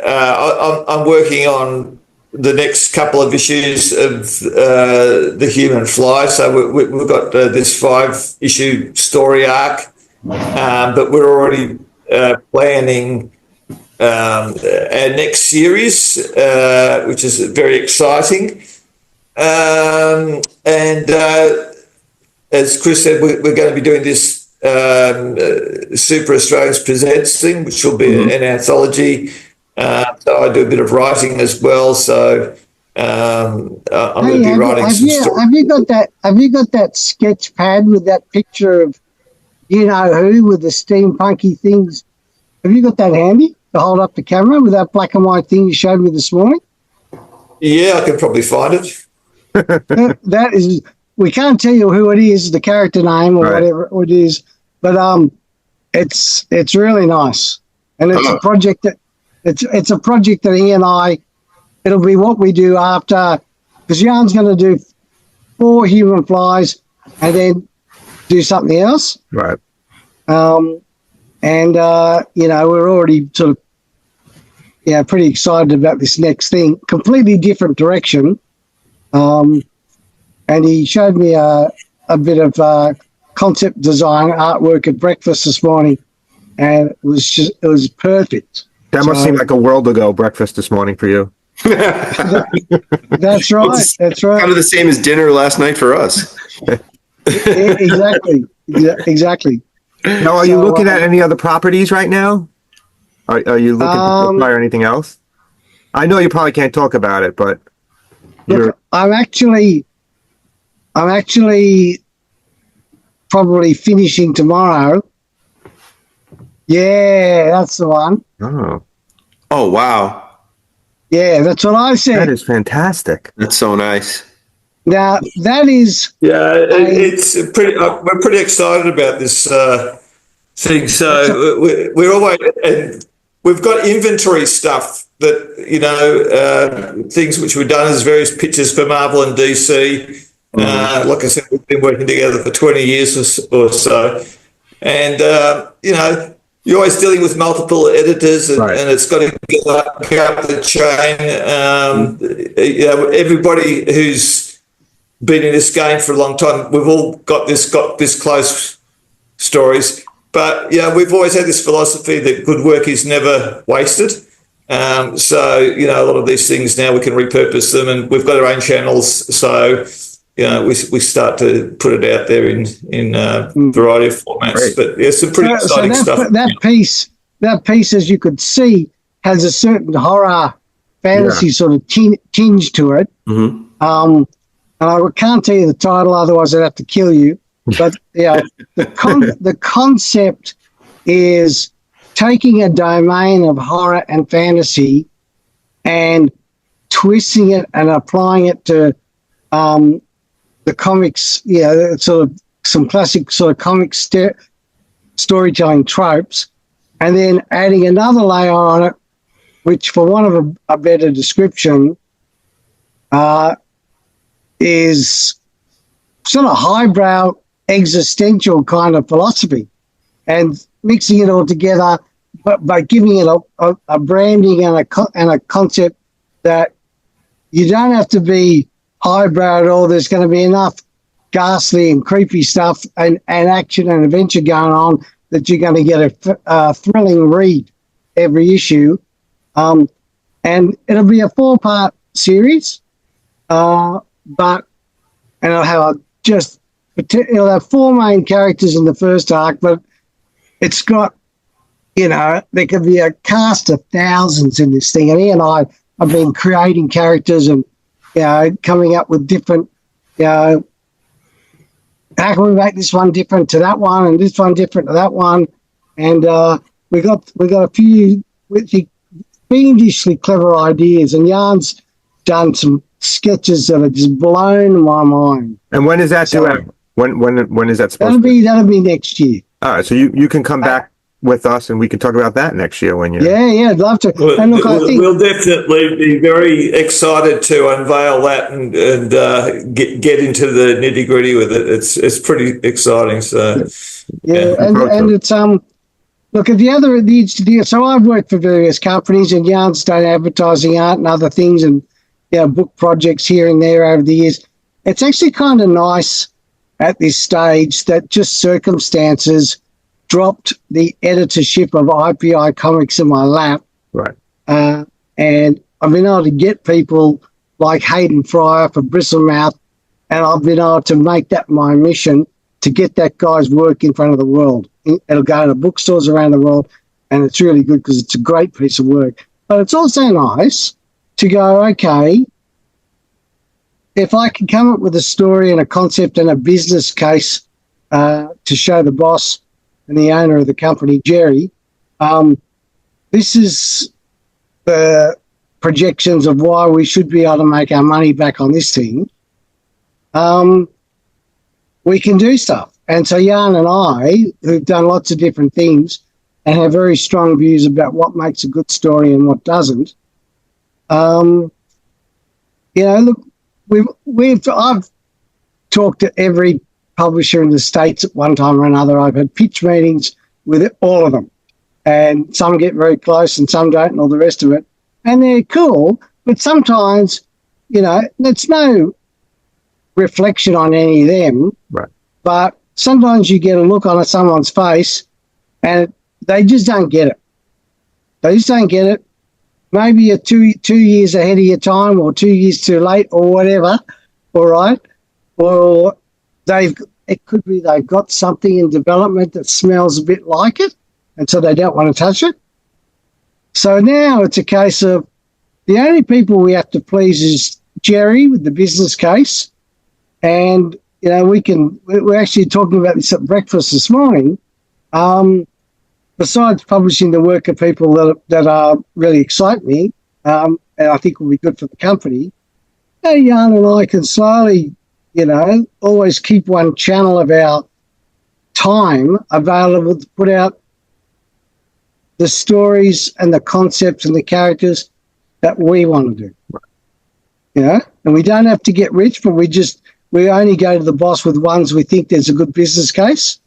I'm working on the next couple of issues of The Human Fly. So we've got this 5-issue story arc, but we're already planning our next series, which is very exciting. And as Chris said, we're going to be doing this Super Australians Presents thing, which will be an anthology. So I do a bit of writing as well. So I'm going to be writing some stories. Have you got that sketch pad with that picture of who with the steampunky things? Have you got that handy to hold up the camera with that black and white thing you showed me this morning? Yeah, I can probably find it. that is, we can't tell you who it is, the character name or whatever it is, but it's really nice, and it's a project that it's a project that he and I. It'll be what we do after, because Jan's going to do 4 Human Flies and then do something else. Right. And we're already sort of pretty excited about this next thing, completely different direction. And he showed me a bit of concept design artwork at breakfast this morning, and it was perfect. That must seem like a world ago, breakfast this morning for you. That's right. That's right. Kind of the same as dinner last night for us. Exactly. Exactly. Now, are you looking at any other properties right now? Are you looking to acquire anything else? I know you probably can't talk about it, but look, I'm actually probably finishing tomorrow. Yeah, that's the one. Oh, wow. Yeah, that's what I said. That is fantastic. That's so nice. Now, that is... Yeah, it's pretty. We're pretty excited about this thing. So we're always... And we've got inventory stuff that, things which we've done as various pitches for Marvel and DC. Like I said, we've been working together for 20 years or so. And, you're always dealing with multiple editors, and it's got to go up the chain. Everybody who's been in this game for a long time, we've all got this close stories. But, we've always had this philosophy that good work is never wasted. So, a lot of these things now we can repurpose them, and we've got our own channels. So, we start to put it out there in a variety of formats. Great. But yeah, some pretty exciting stuff. That piece, as you could see, has a certain horror fantasy sort of tinge to it. Mm-hmm. And I can't tell you the title, otherwise I'd have to kill you. But the concept is taking a domain of horror and fantasy and twisting it and applying it to the comics, sort of some classic sort of comic storytelling tropes, and then adding another layer on it, which, for want of a better description, is sort of highbrow existential kind of philosophy, and mixing it all together, but by giving it a branding and a concept that you don't have to be highbrow at all. There's going to be enough ghastly and creepy stuff and action and adventure going on that you're going to get a thrilling read every issue. And it'll be a 4-part series, it'll have 4 main characters in the first arc, but it's got, there could be a cast of thousands in this thing. And he and I have been creating characters and, coming up with different, how can we make this one different to that one and this one different to that one? And we got a few fiendishly clever ideas, and Jan's done some sketches that have just blown my mind. And when is that due out? When is that supposed to be? That'll be next year. All right, so you can come back with us and we can talk about that next year when you. Yeah, I'd love to. Well, and look, we'll definitely be very excited to unveil that and get into the nitty gritty with it. It's pretty exciting. So and it's look, at the other needs to do. So I've worked for various companies, and Jan's done advertising, art, and other things, and book projects here and there over the years. It's actually kind of nice at this stage that just circumstances dropped the editorship of IPI Comics in my lap. Right. And I've been able to get people like Hayden Fryer for Bristlemouth, and I've been able to make that my mission to get that guy's work in front of the world. It'll go to bookstores around the world, and it's really good because it's a great piece of work. But it's also nice to go, okay, if I can come up with a story and a concept and a business case to show the boss and the owner of the company, Jerry, this is the projections of why we should be able to make our money back on this thing. We can do stuff. And so Jan and I, who've done lots of different things and have very strong views about what makes a good story and what doesn't, look, I've talked to every publisher in the States at one time or another. I've had pitch meetings with all of them, and some get very close and some don't, and all the rest of it. And they're cool, but sometimes, it's no reflection on any of them. Right. But sometimes you get a look on someone's face and they just don't get it. They just don't get it. Maybe you're two years ahead of your time, or 2 years too late, or whatever, all right? Or it could be they've got something in development that smells a bit like it, and so they don't want to touch it. So now it's a case of the only people we have to please is Jerry with the business case. And, we're actually talking about this at breakfast this morning. Besides publishing the work of people that really excite me, and I think will be good for the company, Jan and I can slowly, always keep one channel of our time available to put out the stories and the concepts and the characters that we want to do. And we don't have to get rich, but we only go to the boss with ones we think there's a good business case.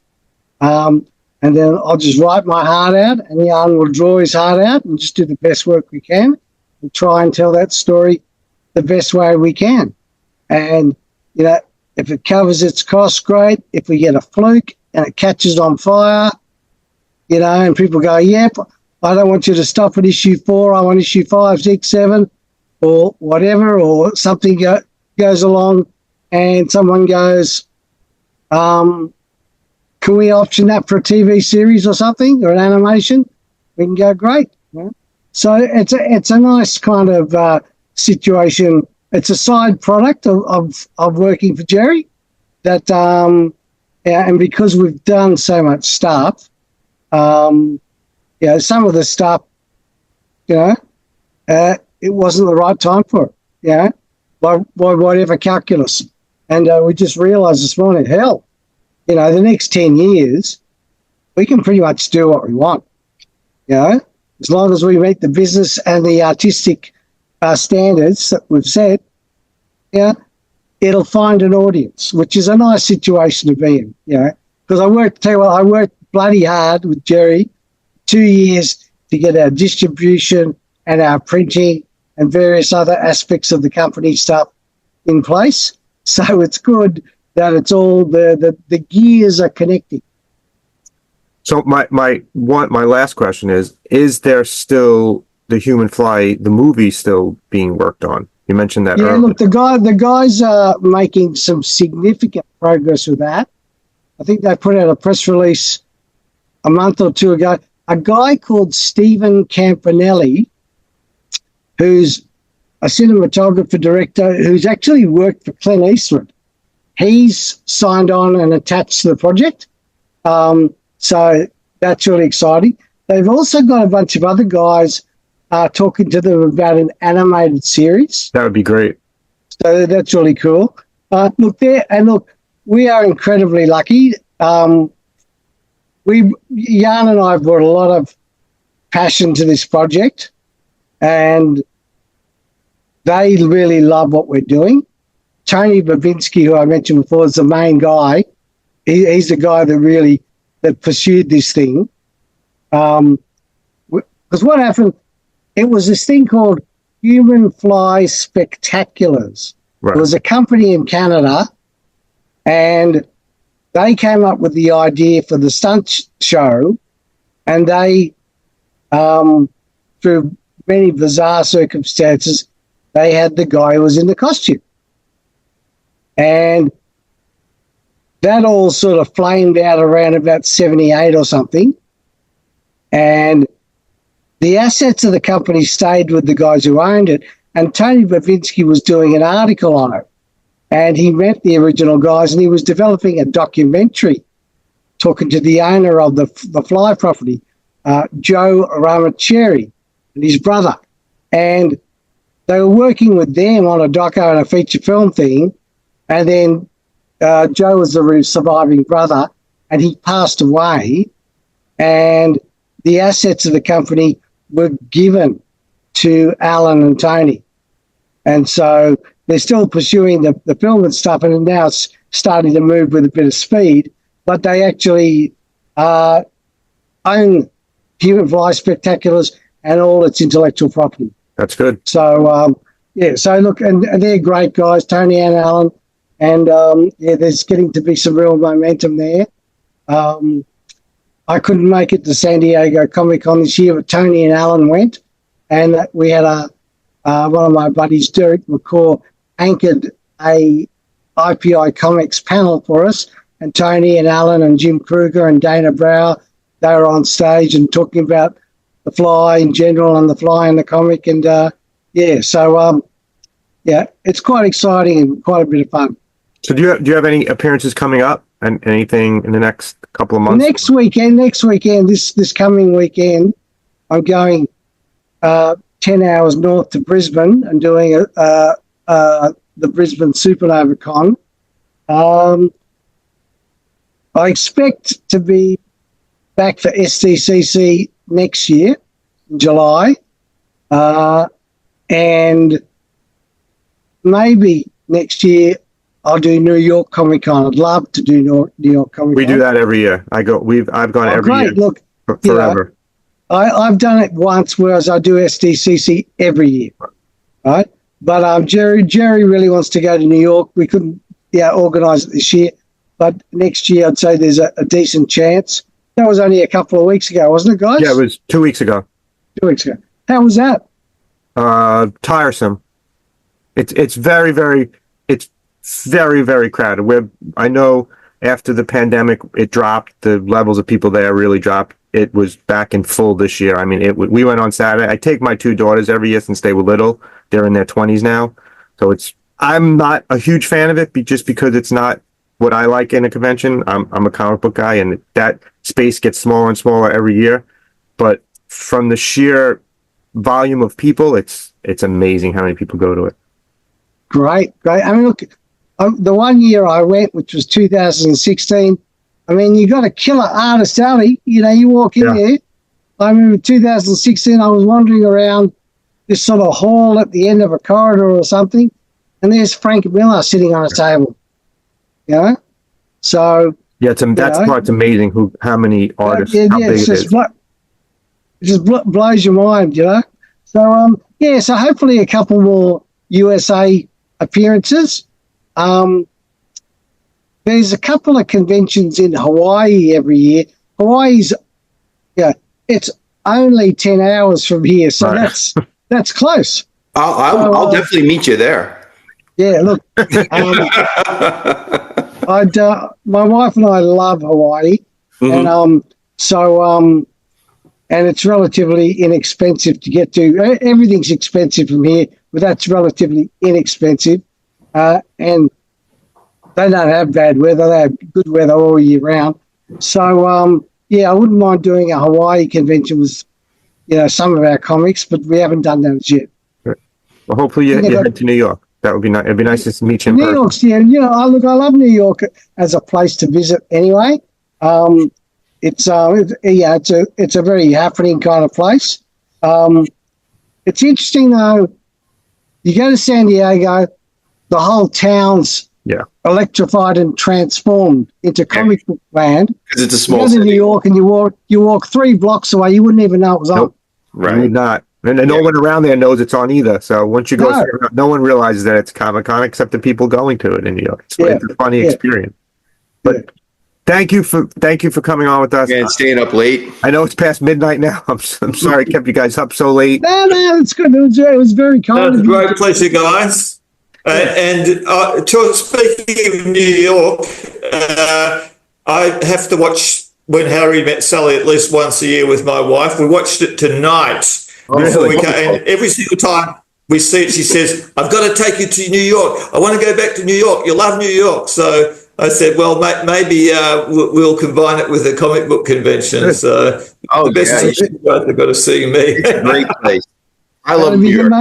And then I'll just write my heart out, and Jan will draw his heart out and just do the best work we can and try and tell that story the best way we can. And, if it covers its costs, great. If we get a fluke and it catches on fire, and people go, yep, I don't want you to stop at issue 4, I want issue 5, 6, 7, or whatever, or something goes along and someone goes, can we option that for a TV series or something, or an animation? We can go, great. So it's a nice kind of situation. It's a side product of working for Jerry that, and because we've done so much stuff, some of the stuff, it wasn't the right time for it, by whatever calculus. And we just realised this morning, hell, you know, the next 10 years, we can pretty much do what we want, you know, as long as we meet the business and the artistic standards that we've set, yeah, it'll find an audience, which is a nice situation to be in, you know, because I worked bloody hard with Jerry 2 years to get our distribution and our printing and various other aspects of the company stuff in place. So it's good that it's all the gears are connecting. So my last question is there still the Human Fly, the movie, still being worked on? You mentioned that earlier. Look, the guys are making some significant progress with that. I think they put out a press release a month or two ago. A guy called Stephen Campanelli, who's a cinematographer director who's actually worked for Clint Eastwood, he's signed on and attached to the project. So that's really exciting. They've also got a bunch of other guys talking to them about an animated series. That would be great. So that's really cool. Look, we are incredibly lucky. Jan and I have brought a lot of passion to this project, and they really love what we're doing. Tony Babinski, who I mentioned before, is the main guy. He's the guy that pursued this thing. Because what happened, it was this thing called Human Fly Spectaculars. Right. It was a company in Canada, and they came up with the idea for the stunt show, and they, through many bizarre circumstances, they had the guy who was in the costume. And that all sort of flamed out around about 78 or something. And the assets of the company stayed with the guys who owned it. And Tony Babinski was doing an article on it. And he met the original guys, and he was developing a documentary talking to the owner of the Fly property, Joe Ramacheri, and his brother. And they were working with them on a doco and a feature film thing. And then Joe was the surviving brother, and he passed away. And the assets of the company were given to Alan and Tony. And so they're still pursuing the film and stuff, and now it's starting to move with a bit of speed. But they actually own Human Fly Spectaculars and all its intellectual property. That's good. So, so look, and they're great guys, Tony and Alan. And, there's getting to be some real momentum there. I couldn't make it to San Diego Comic-Con this year, but Tony and Alan went. And we had one of my buddies, Derek McCaw, anchored a IPI Comics panel for us. And Tony and Alan and Jim Kruger and Dana Brower, they were on stage and talking about the Fly in general and the Fly in the comic. And, it's quite exciting and quite a bit of fun. So do you have any appearances coming up and anything in the next couple of months? Next weekend, this coming weekend, I'm going 10 hours north to Brisbane and doing the Brisbane Supernova Con. I expect to be back for SDCC next year in July, and maybe next year I'll do New York Comic Con. I'd love to do New York Comic Con. We do that every year. I've gone every year. Look, forever. I've done it once, whereas I do SDCC every year, right? But Jerry really wants to go to New York. We couldn't organise it this year, but next year I'd say there's a decent chance. That was only a couple of weeks ago, wasn't it, guys? Yeah, it was 2 weeks ago. 2 weeks ago. How was that? Tiresome. It's very, very crowded. I know after the pandemic, it dropped. The levels of people there really dropped. It was back in full this year. I mean, we went on Saturday. I take my two daughters every year since they were little. They're in their 20s now. So I'm not a huge fan of it just because it's not what I like in a convention. I'm a comic book guy, and that space gets smaller and smaller every year. But from the sheer volume of people, it's amazing how many people go to it. Great. I mean, look, the one year I went, which was 2016, I mean, you got a killer artist alley. You know, you walk in there. I remember 2016, I was wandering around this sort of hall at the end of a corridor or something, and there's Frank Miller sitting on a table. You know, so yeah, that's part's amazing. How many artists? Yeah, how big it's it just is. it just blows your mind. You know, so so hopefully a couple more USA appearances. There's a couple of conventions in Hawaii every year. Hawaii's, it's only 10 hours from here, so that's close. I'll definitely meet you there. Yeah, look, my wife and I love Hawaii, and and it's relatively inexpensive to get to. Everything's expensive from here, but that's relatively inexpensive, and they don't have bad weather. They have good weather all year round. So, I wouldn't mind doing a Hawaii convention with, some of our comics, but we haven't done that as yet. Well, hopefully you head to New York. That would be nice. It'd be nice to meet you in New person. York's, I love New York as a place to visit anyway. It's a very happening kind of place. It's interesting though. You go to San Diego, the whole town's electrified and transformed into comic book land. Because it's a small you go to city. New York and you walk 3 blocks away, you wouldn't even know it was on. Right. You're not. And no one around there knows it's on either. So once you go, no one realizes that it's Comic-Con except the people going to it in New York. It's a funny experience. But thank you for coming on with us. And staying up late. I know it's past midnight now. I'm sorry I kept you guys up so late. No, it's good. It was very kind. That's a great pleasure, guys. Speaking of New York, I have to watch When Harry Met Sally at least once a year with my wife. We watched it tonight. Before we came, and every single time we see it, she says, "I've got to take you to New York. I want to go back to New York. You love New York." So I said, "Well, maybe we'll combine it with a comic book convention." So the best thing you guys have got to see me. Great place. I love New York.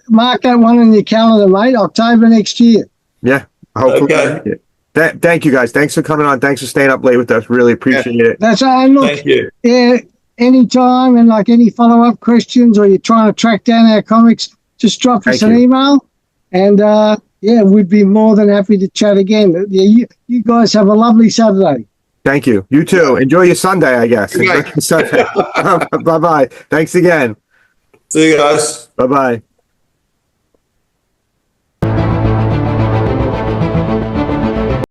Mark that one in your calendar, mate. October next year. Yeah. Hopefully. Okay. Thank you, guys. Thanks for coming on. Thanks for staying up late with us. Really appreciate it. That's look. Thank you. Yeah. Anytime, and like any follow-up questions, or you're trying to track down our comics, just drop us an email, and we'd be more than happy to chat again. You guys have a lovely Saturday. Thank you. You too. Enjoy your Sunday, I guess. Enjoy your Sunday. Bye-bye. Thanks again. See you guys. Bye-bye.